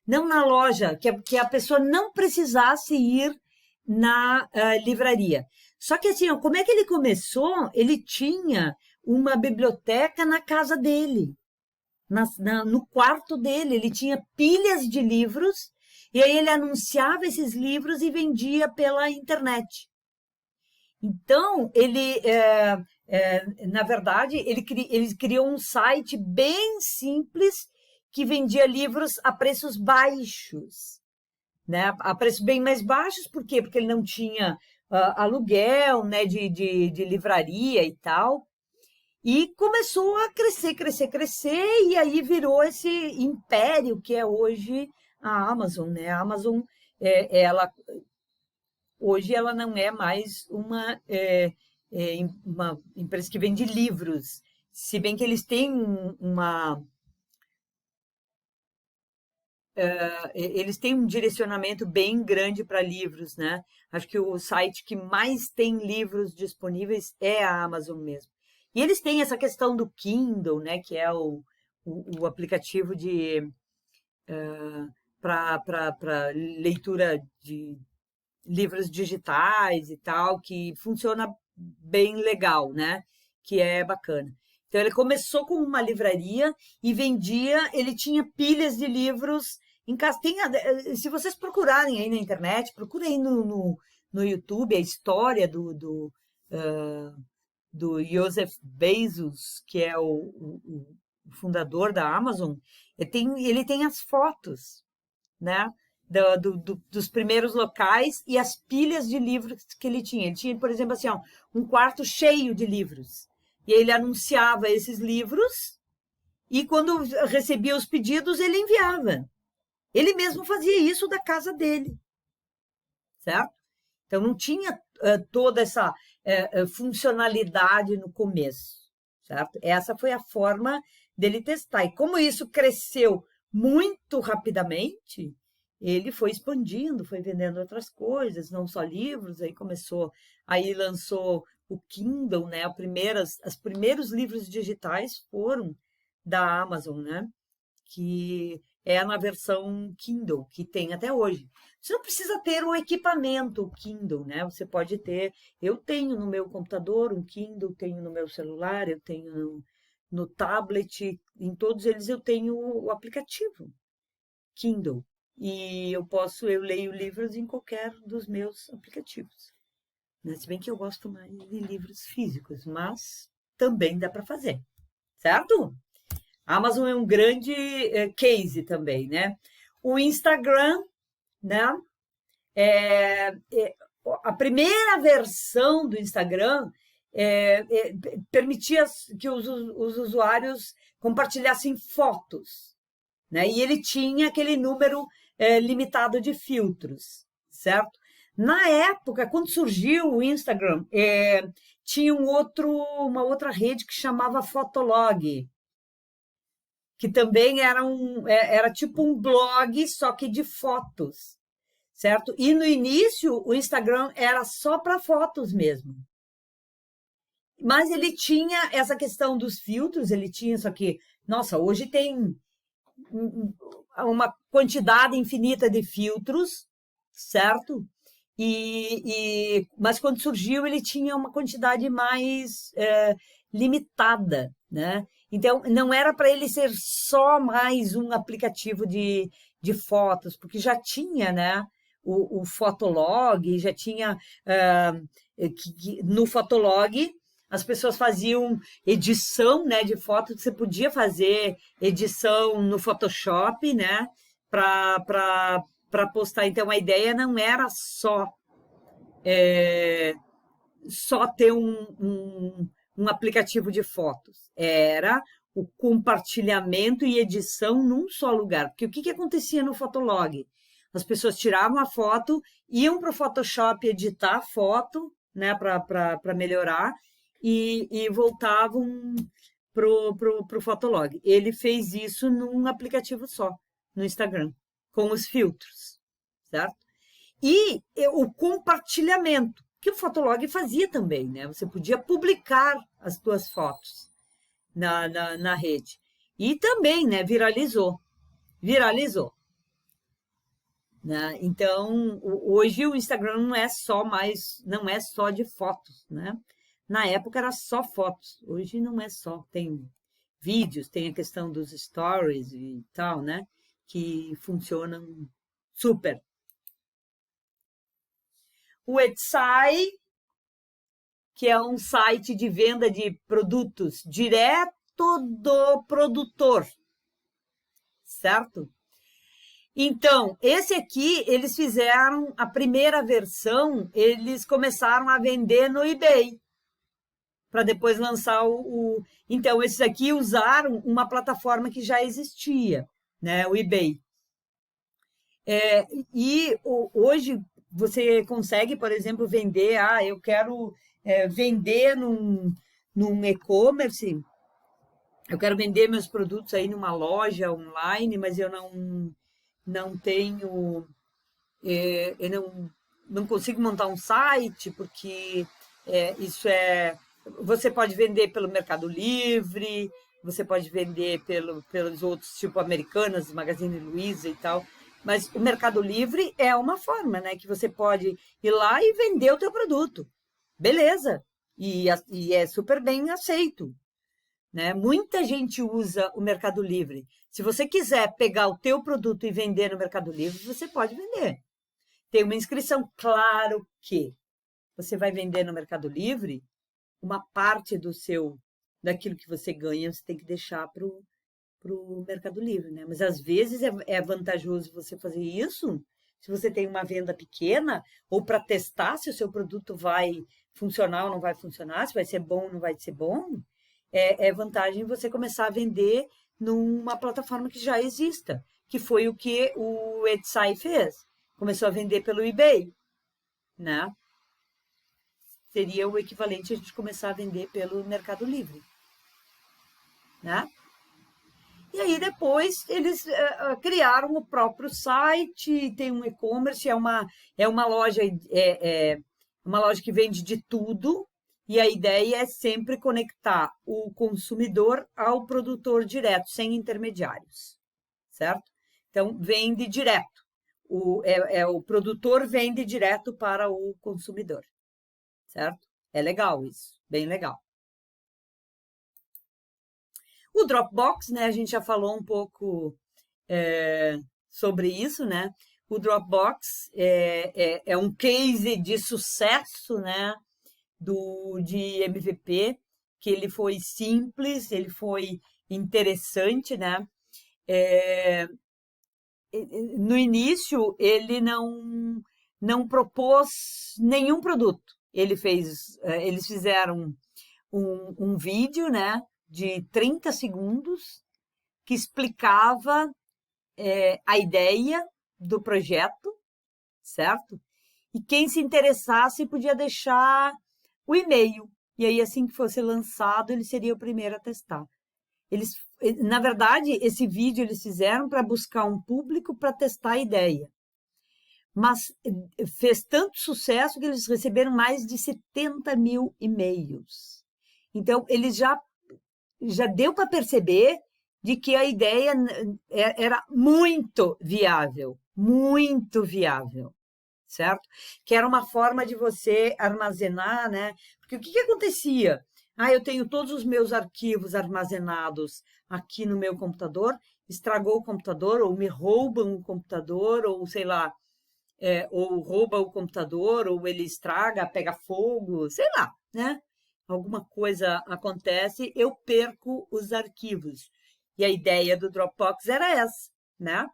na loja, que a pessoa não precisasse ir na livraria. Só que assim, ó, como é que ele começou? Ele tinha uma biblioteca na casa dele, no quarto dele. Ele tinha pilhas de livros, e aí ele anunciava esses livros e vendia pela internet. Então, na verdade, ele criou um site bem simples que vendia livros a preços baixos, né? A preços bem mais baixos, por quê? Porque ele não tinha aluguel, né, de livraria e tal. E começou a crescer, crescer, crescer, e aí virou esse império que é hoje a Amazon, né? A Amazon, hoje ela não é mais uma empresa que vende livros, se bem que eles têm eles têm um direcionamento bem grande para livros, né? Acho que o site que mais tem livros disponíveis é a Amazon mesmo. E eles têm essa questão do Kindle, né? Que é o aplicativo para leitura de livros digitais e tal, que funciona bem legal, né? Que é bacana. Então, ele começou com uma livraria e vendia, ele tinha pilhas de livros em casa. Se vocês procurarem aí na internet, procurem aí no YouTube a história do Joseph Bezos, que é o fundador da Amazon. Ele tem as fotos, né? Dos primeiros locais e as pilhas de livros que ele tinha. Ele tinha, por exemplo, assim, ó, um quarto cheio de livros. E ele anunciava esses livros e quando recebia os pedidos, ele enviava. Ele mesmo fazia isso da casa dele, certo? Então, não tinha toda essa funcionalidade no começo, certo? Essa foi a forma dele testar. E como isso cresceu muito rapidamente, ele foi expandindo, foi vendendo outras coisas, não só livros, aí lançou o Kindle, né? Os primeiros livros digitais foram da Amazon, né? Que é na versão Kindle, que tem até hoje. Você não precisa ter o equipamento Kindle, né? Você pode ter. Eu tenho no meu computador um Kindle, tenho no meu celular, eu tenho no tablet, em todos eles eu tenho o aplicativo Kindle. E eu leio livros em qualquer dos meus aplicativos. Se bem que eu gosto mais de livros físicos, mas também dá para fazer, certo? A Amazon é um grande case também, né? O Instagram, né? A primeira versão do Instagram permitia que os usuários compartilhassem fotos, né? E ele tinha aquele número limitado de filtros, certo? Na época, quando surgiu o Instagram, tinha uma outra rede que chamava Fotolog, que também era tipo um blog, só que de fotos, certo? E no início, o Instagram era só para fotos mesmo. Mas ele tinha essa questão dos filtros, ele tinha isso aqui. Nossa, hoje tem uma quantidade infinita de filtros, certo? Mas quando surgiu, ele tinha uma quantidade mais limitada, né? Então, não era para ele ser só mais um aplicativo de fotos, porque já tinha, né, o Fotolog, já tinha... no Fotolog, as pessoas faziam edição, né, de fotos, você podia fazer edição no Photoshop, né, para postar. Então, a ideia não era só ter um aplicativo de fotos, era o compartilhamento e edição num só lugar. Porque o que acontecia no Fotolog? As pessoas tiravam a foto, iam para o Photoshop editar a foto, né, para melhorar, e voltavam pro Fotolog. Ele fez isso num aplicativo só, no Instagram, com os filtros, certo? E o compartilhamento, que o Fotolog fazia também, né? Você podia publicar as tuas fotos na rede. E também, né, viralizou. Né? Então, hoje o Instagram não é só de fotos, né? Na época era só fotos, hoje não é só, tem vídeos, tem a questão dos stories e tal, né? Que funcionam super. O Etsy, que é um site de venda de produtos direto do produtor, certo? Então, esse aqui, eles fizeram a primeira versão, eles começaram a vender no eBay, para depois lançar Então, esses aqui usaram uma plataforma que já existia, né, o eBay. E hoje você consegue, por exemplo, vender, eu quero vender num e-commerce, eu quero vender meus produtos aí numa loja online, mas eu não tenho, eu não consigo montar um site, porque isso você pode vender pelo Mercado Livre, você pode vender pelos outros, tipo Americanas, Magazine Luiza e tal, mas o Mercado Livre é uma forma, né, que você pode ir lá e vender o teu produto. Beleza, e é super bem aceito. Né? Muita gente usa o Mercado Livre. Se você quiser pegar o teu produto e vender no Mercado Livre, você pode vender. Tem uma inscrição, claro que você vai vender no Mercado Livre, uma parte daquilo que você ganha, você tem que deixar para o Mercado Livre, né? Mas às vezes é vantajoso você fazer isso, se você tem uma venda pequena, ou para testar se o seu produto vai funcionar ou não vai funcionar, se vai ser bom ou não vai ser bom, é vantagem você começar a vender numa plataforma que já exista, que foi o que o Etsy fez. Começou a vender pelo eBay, né? Seria o equivalente a gente começar a vender pelo Mercado Livre, né? E aí depois eles criaram o próprio site, tem um e-commerce, uma loja, uma loja que vende de tudo, e a ideia é sempre conectar o consumidor ao produtor direto, sem intermediários, certo? Então, vende direto. O produtor vende direto para o consumidor, certo? É legal isso, bem legal. O Dropbox, né, a gente já falou um pouco sobre isso, né? O Dropbox é um case de sucesso, né, de MVP, que ele foi simples, ele foi interessante, né? No início, ele não propôs nenhum produto. Eles fizeram um vídeo, né, de 30 segundos que explicava a ideia do projeto, certo? E quem se interessasse podia deixar o e-mail. E aí, assim que fosse lançado, ele seria o primeiro a testar. Na verdade, esse vídeo eles fizeram para buscar um público para testar a ideia. Mas fez tanto sucesso que eles receberam mais de 70 mil e-mails. Então, eles já deu para perceber de que a ideia era muito viável, certo? Que era uma forma de você armazenar, né? Porque o que acontecia? Eu tenho todos os meus arquivos armazenados aqui no meu computador, estragou o computador, ou me roubam o computador, ou sei lá, ou rouba o computador, ou ele estraga, pega fogo, sei lá, né? Alguma coisa acontece, eu perco os arquivos. E a ideia do Dropbox era essa, né?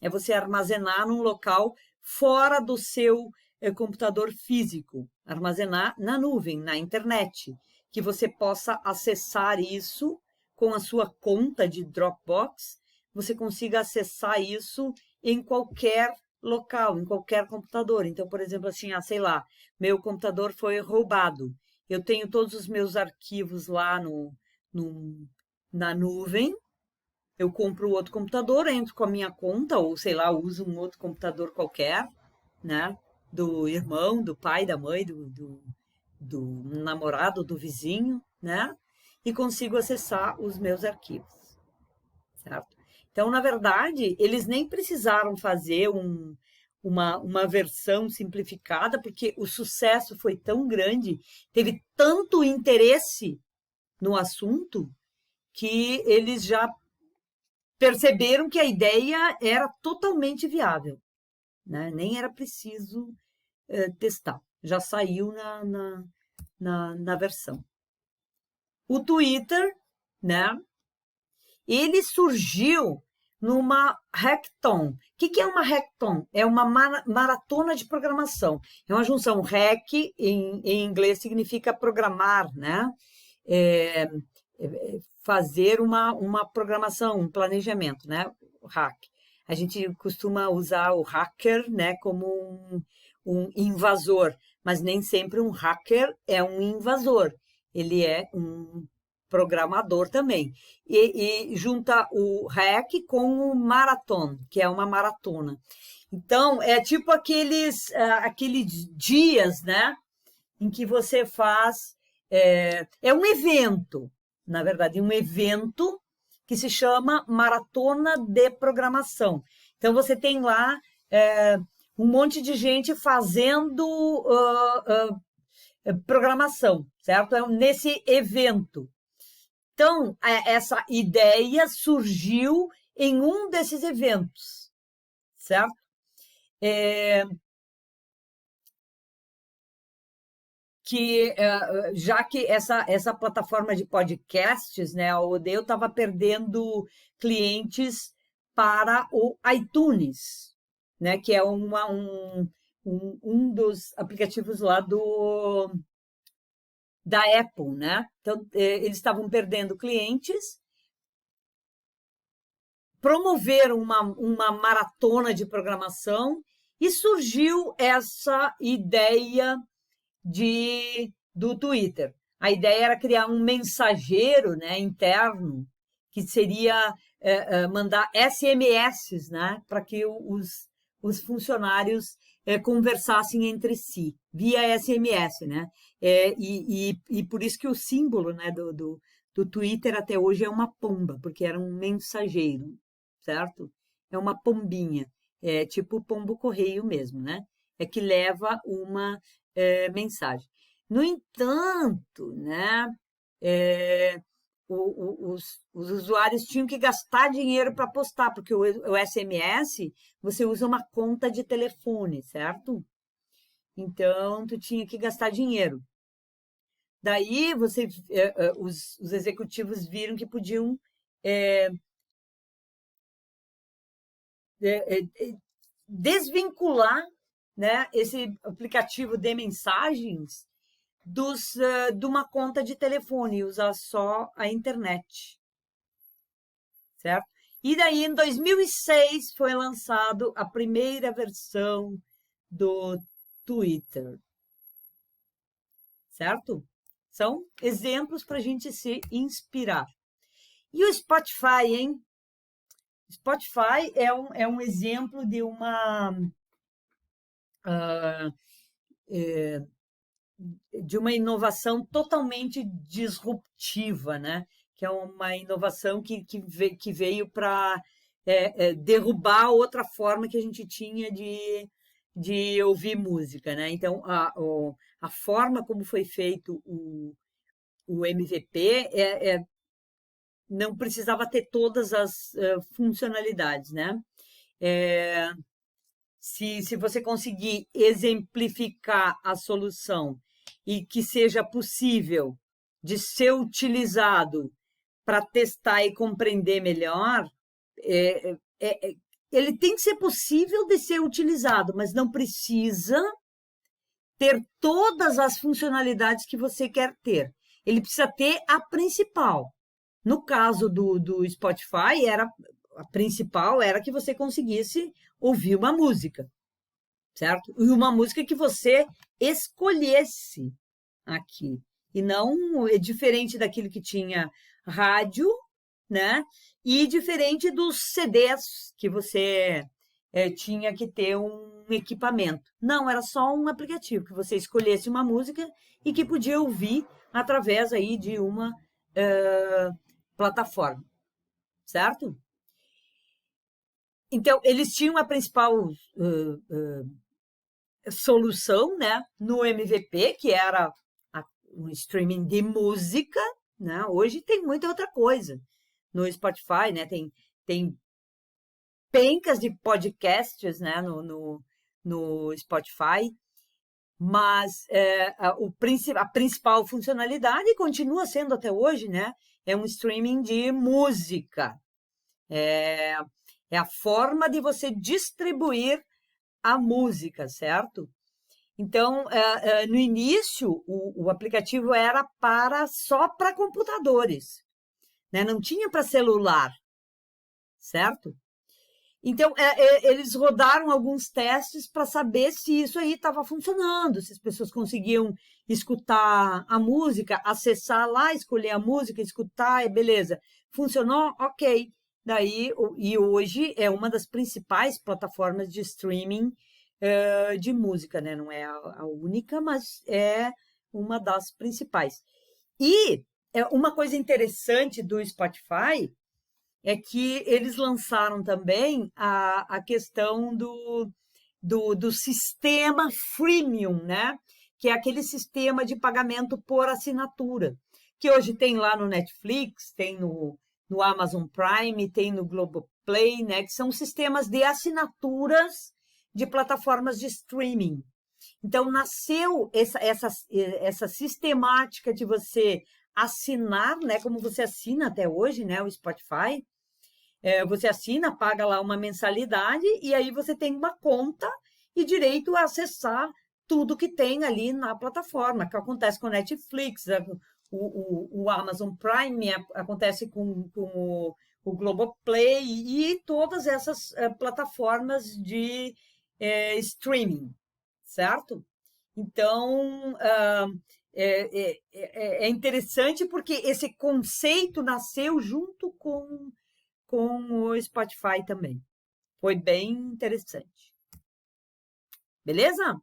É você armazenar num local fora do seu computador físico, armazenar na nuvem, na internet, que você possa acessar isso com a sua conta de Dropbox, você consiga acessar isso em qualquer local, em qualquer computador. Então, por exemplo, assim, sei lá, meu computador foi roubado. Eu tenho todos os meus arquivos lá na nuvem. Eu compro outro computador, entro com a minha conta, ou sei lá, uso um outro computador qualquer, né? Do irmão, do pai, da mãe, do namorado, do vizinho, né? E consigo acessar os meus arquivos, certo? Então, na verdade, eles nem precisaram fazer uma versão simplificada, porque o sucesso foi tão grande, teve tanto interesse no assunto, que eles já perceberam que a ideia era totalmente viável, né? Nem era preciso testar, já saiu na versão. O Twitter, né? Ele surgiu numa hackathon. O que é uma hackathon? É uma maratona de programação. É uma junção. Hack, em inglês, significa programar, né? Fazer uma programação, um planejamento, né? O hack. A gente costuma usar o hacker, né, como um invasor, mas nem sempre um hacker é um invasor. Ele é um programador também. E junta o hack com o marathon, que é uma maratona. Então, é tipo aqueles dias, né, em que você faz... É um evento, na verdade, um evento que se chama Maratona de Programação. Então, você tem lá um monte de gente fazendo programação, certo? Nesse evento. Então, essa ideia surgiu em um desses eventos, certo? Já que essa plataforma de podcasts, né, a Odeo estava perdendo clientes para o iTunes, né, que é um dos aplicativos lá da Apple, né? Então, eles estavam perdendo clientes, promoveram uma maratona de programação e surgiu essa ideia do Twitter. A ideia era criar um mensageiro, né, interno, que seria mandar SMS, né, para que os funcionários conversassem entre si, via SMS. Né? E por isso que o símbolo, né, do Twitter até hoje é uma pomba, porque era um mensageiro, certo? É uma pombinha, tipo o pombo-correio mesmo, né? É que leva uma mensagem. No entanto, né, os usuários tinham que gastar dinheiro para postar, porque o SMS você usa uma conta de telefone, certo? Então, tu tinha que gastar dinheiro. Daí, os executivos viram que podiam desvincular, né, esse aplicativo de mensagens de uma conta de telefone e usar só a internet, certo? E daí, em 2006, foi lançado a primeira versão do Twitter, certo? São exemplos para a gente se inspirar. E o Spotify, hein? Spotify é um exemplo de uma inovação totalmente disruptiva, né? Que é uma inovação que veio para derrubar outra forma que a gente tinha de ouvir música, né? Então, a forma como foi feito o MVP não precisava ter todas as funcionalidades, né? Se você conseguir exemplificar a solução e que seja possível de ser utilizado para testar e compreender melhor, ele tem que ser possível de ser utilizado, mas não precisa ter todas as funcionalidades que você quer ter. Ele precisa ter a principal. No caso do Spotify, era a principal era que você conseguisse ouvir uma música, certo? E uma música que você escolhesse aqui. E não é diferente daquilo que tinha rádio, né? E diferente dos CDs que você tinha que ter um equipamento. Não, era só um aplicativo que você escolhesse uma música e que podia ouvir através aí de uma plataforma, certo? Então, eles tinham a principal solução, né, no MVP, que era um streaming de música, né? Hoje tem muita outra coisa no Spotify, né? Tem pencas de podcasts, né, no Spotify, mas a principal funcionalidade continua sendo até hoje, né? É um streaming de música. É a forma de você distribuir a música, certo? Então, no início, o aplicativo era só para computadores, né? Não tinha para celular, certo? Então, eles rodaram alguns testes para saber se isso aí estava funcionando, se as pessoas conseguiam escutar a música, acessar lá, escolher a música, escutar, beleza. Funcionou? Ok. E hoje é uma das principais plataformas de streaming de música, né? Não é a única, mas é uma das principais. E uma coisa interessante do Spotify é que eles lançaram também a questão do sistema freemium, né? Que é aquele sistema de pagamento por assinatura, que hoje tem lá no Netflix, tem no Amazon Prime, tem no Globoplay, né? Que são sistemas de assinaturas de plataformas de streaming. Então, nasceu essa sistemática de você assinar, né? Como você assina até hoje, né? O Spotify. Você assina, paga lá uma mensalidade e aí você tem uma conta e direito a acessar tudo que tem ali na plataforma, que acontece com a Netflix, o Amazon Prime, acontece com o Globoplay e todas essas plataformas de streaming, certo? Então, é interessante porque esse conceito nasceu junto com o Spotify também. Foi bem interessante. Beleza?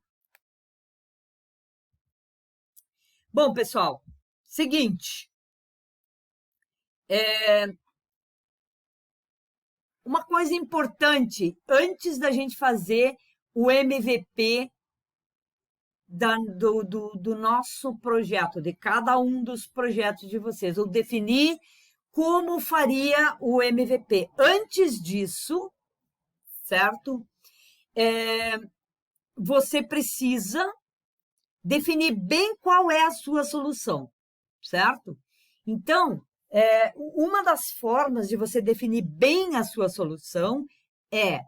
Bom, pessoal, seguinte. Uma coisa importante, antes da gente fazer o MVP do nosso projeto, de cada um dos projetos de vocês, eu definir como faria o MVP. Antes disso, certo? Você precisa definir bem qual é a sua solução, certo? Então, uma das formas de você definir bem a sua solução é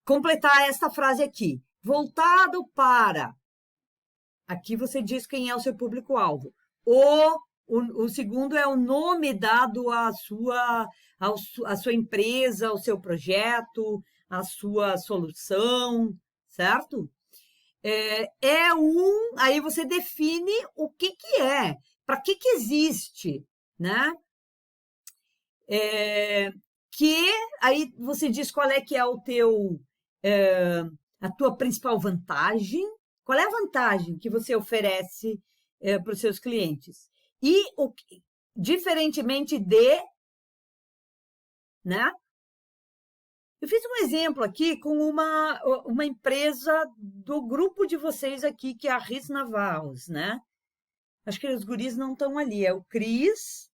completar esta frase aqui. Voltado para... Aqui você diz quem é o seu público-alvo. O segundo é o nome dado à sua empresa, ao seu projeto, à sua solução, certo? Aí você define o que é, para que existe, né? Que aí você diz qual é que é a tua principal vantagem, qual é a vantagem que você oferece para os seus clientes. E, diferentemente né? Eu fiz um exemplo aqui com uma empresa do grupo de vocês aqui, que é a Riz Navals, né? Acho que os guris não estão ali. É o Cris.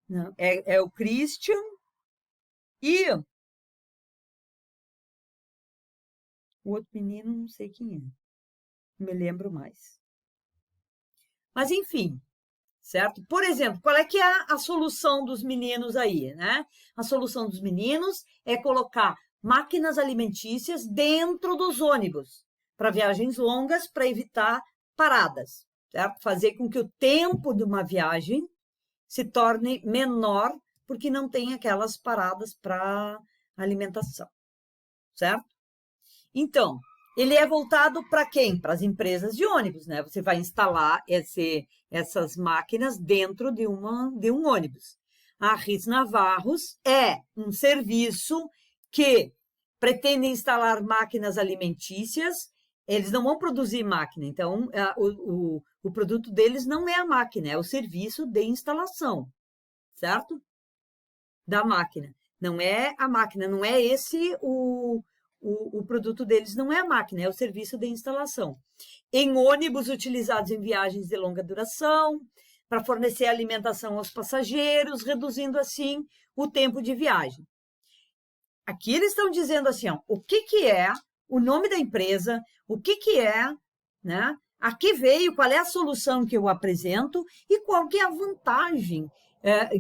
Não, é o Christian e o outro menino, não sei quem é. Não me lembro mais. Mas, enfim, certo? Por exemplo, qual é que é a solução dos meninos aí, né? A solução dos meninos é colocar máquinas alimentícias dentro dos ônibus para viagens longas, para evitar paradas, certo? Fazer com que o tempo de uma viagem se torne menor, porque não tem aquelas paradas para alimentação, certo? Então, ele é voltado para quem? Para as empresas de ônibus, né? Você vai instalar essas máquinas dentro de um ônibus. A RIS Navarros é um serviço que pretende instalar máquinas alimentícias. Eles não vão produzir máquina, então o produto deles não é a máquina, é o serviço de instalação, certo? Da máquina. Não é a máquina, não é esse o produto deles, não é a máquina, é o serviço de instalação. Em ônibus utilizados em viagens de longa duração, para fornecer alimentação aos passageiros, reduzindo assim o tempo de viagem. Aqui eles estão dizendo assim, ó, o que é o nome da empresa, o que é, né? A que veio, qual é a solução que eu apresento e qual que é a vantagem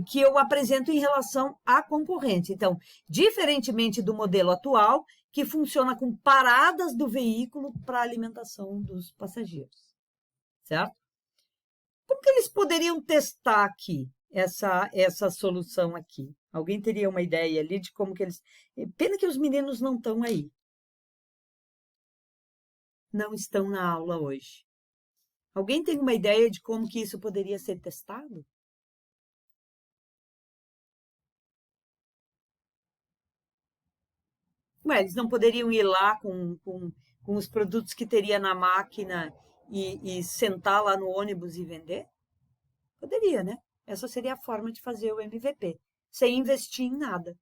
que eu apresento em relação à concorrente. Então, diferentemente do modelo atual, que funciona com paradas do veículo para alimentação dos passageiros, certo? Como que eles poderiam testar aqui essa solução aqui? Alguém teria uma ideia ali de como que eles... Pena que os meninos não estão aí. Não estão na aula hoje. Alguém tem uma ideia de como que isso poderia ser testado? Ué, eles não poderiam ir lá com os produtos que teria na máquina e sentar lá no ônibus e vender? Poderia, né? Essa seria a forma de fazer o MVP, sem investir em nada,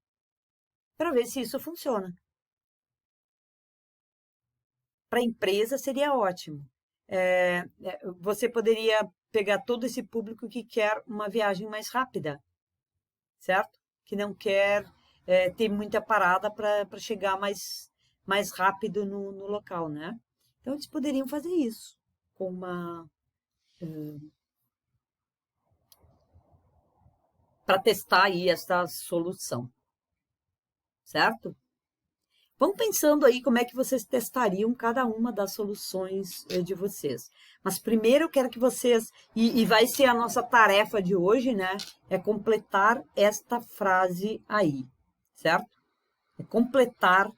para ver se isso funciona. Para a empresa seria ótimo. Você poderia pegar todo esse público que quer uma viagem mais rápida, certo? Que não quer ter muita parada para chegar mais rápido no local, né? Então, eles poderiam fazer isso com para testar aí essa solução, certo? Vão pensando aí como é que vocês testariam cada uma das soluções de vocês. Mas primeiro eu quero que vocês, e vai ser a nossa tarefa de hoje, né? É completar esta frase aí, certo? É completar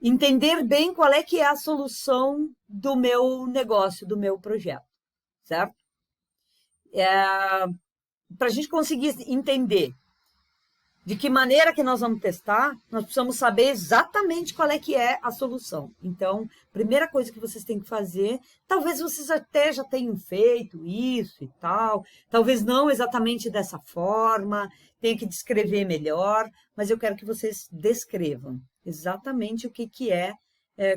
entender bem qual é que é a solução do meu negócio, do meu projeto, certo? Para a gente conseguir entender de que maneira que nós vamos testar, nós precisamos saber exatamente qual é que é a solução. Então, primeira coisa que vocês têm que fazer, talvez vocês até já tenham feito isso e tal, talvez não exatamente dessa forma, tenha que descrever melhor, mas eu quero que vocês descrevam exatamente o que é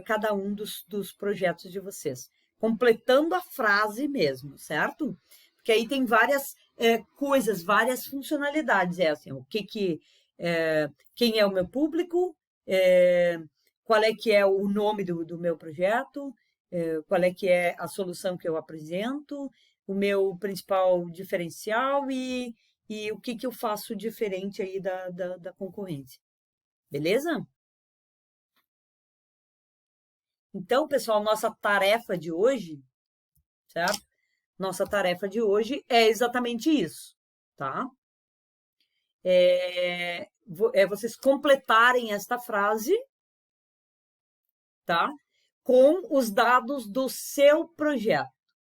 cada um dos projetos de vocês, completando a frase mesmo, certo? Porque aí tem várias coisas, várias funcionalidades. É assim, quem é o meu público, qual é que é o nome do meu projeto, qual é que é a solução que eu apresento, o meu principal diferencial e o que eu faço diferente aí da concorrência. Beleza? Então, pessoal, nossa tarefa de hoje, certo? Nossa tarefa de hoje é exatamente isso, tá? Vocês completarem esta frase, tá? Com os dados do seu projeto,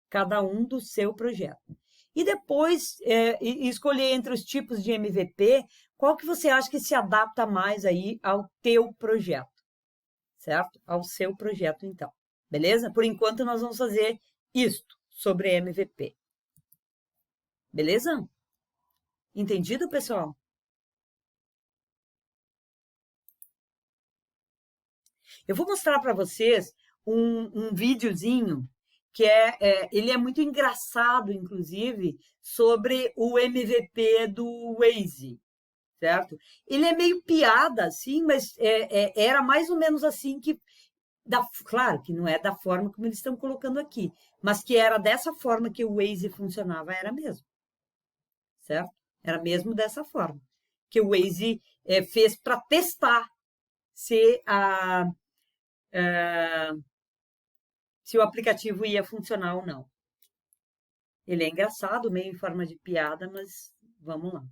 cada um do seu projeto. E depois escolher entre os tipos de MVP, qual que você acha que se adapta mais aí ao teu projeto, certo? Ao seu projeto, então. Beleza? Por enquanto, nós vamos fazer isto sobre MVP. Beleza? Entendido, pessoal? Eu vou mostrar para vocês um videozinho que ele é muito engraçado, inclusive, sobre o MVP do Waze, certo? Ele é meio piada, assim, mas era mais ou menos assim claro que não é da forma como eles estão colocando aqui, mas que era dessa forma que o Waze funcionava, era mesmo, certo? Era mesmo dessa forma que o Waze fez para testar se a, se o aplicativo ia funcionar ou não. Ele é engraçado, meio em forma de piada, mas vamos lá.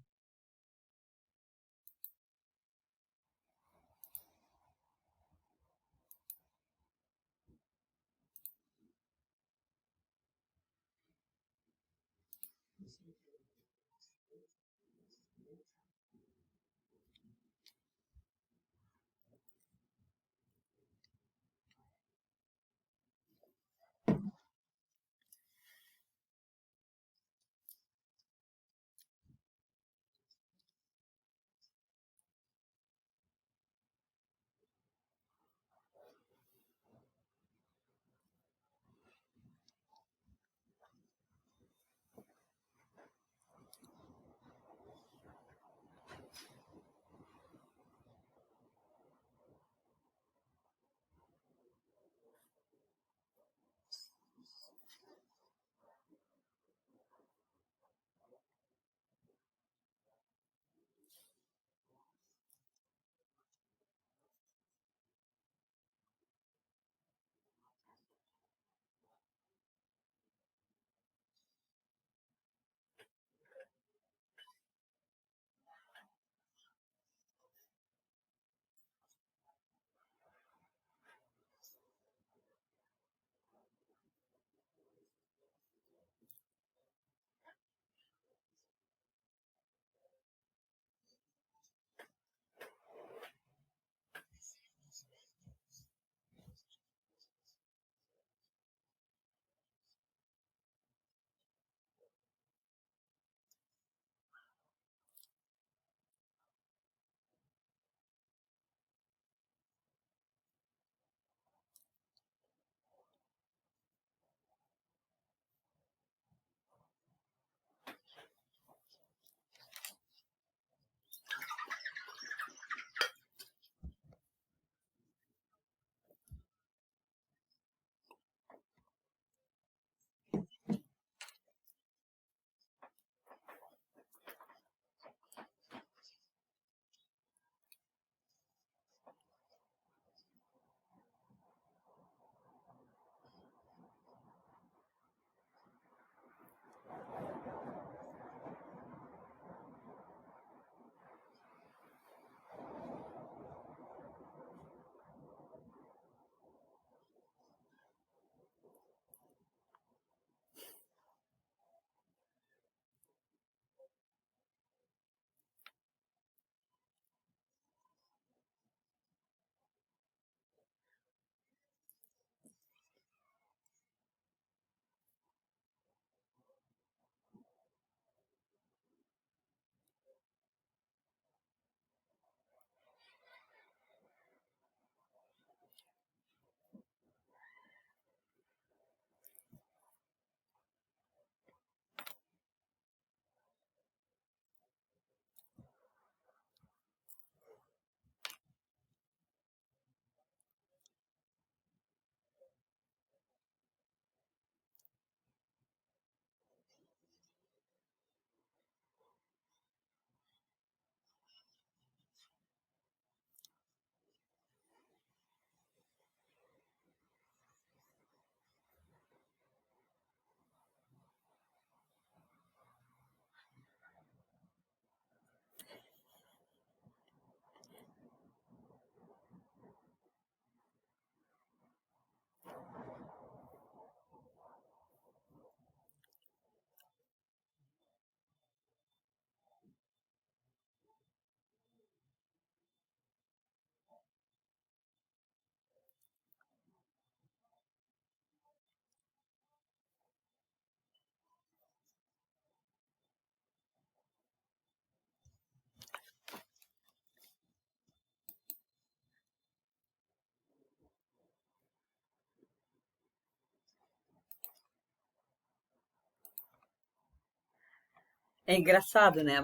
É engraçado, né?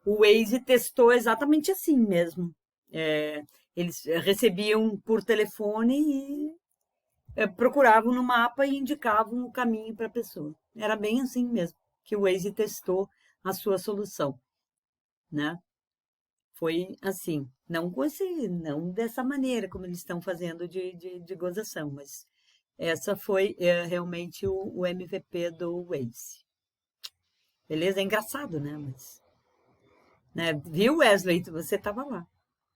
O Waze testou exatamente assim mesmo. É, eles recebiam por telefone e procuravam no mapa e indicavam o caminho para a pessoa. Era bem assim mesmo que o Waze testou a sua solução, né? Foi assim, não dessa maneira como eles estão fazendo de gozação, mas essa foi realmente o MVP do Waze. Beleza? É engraçado, né? Mas, né? Viu, Wesley? Você estava lá.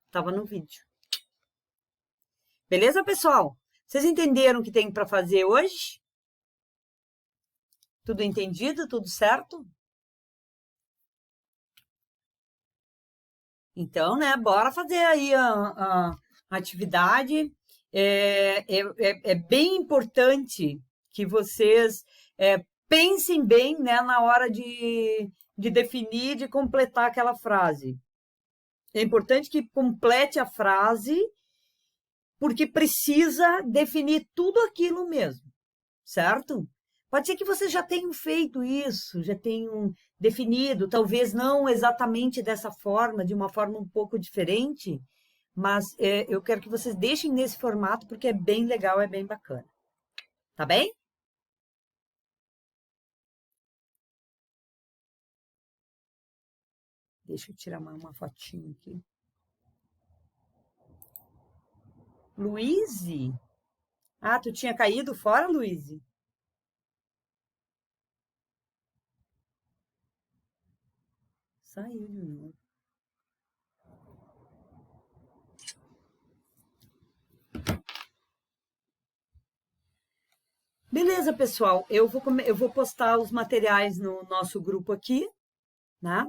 Estava no vídeo. Beleza, pessoal? Vocês entenderam o que tem para fazer hoje? Tudo entendido? Tudo certo? Então, né? Bora fazer aí a atividade. É bem importante que vocês pensem bem, né, na hora de definir, de completar aquela frase. É importante que complete a frase, porque precisa definir tudo aquilo mesmo, certo? Pode ser que vocês já tenham feito isso, já tenham definido, talvez não exatamente dessa forma, de uma forma um pouco diferente, mas eu quero que vocês deixem nesse formato, porque é bem legal, é bem bacana. Tá bem? Deixa eu tirar uma fotinho aqui. Luiz? Ah, tu tinha caído fora, Luiz? Saiu de novo. Beleza, pessoal. Eu vou postar os materiais no nosso grupo aqui, né?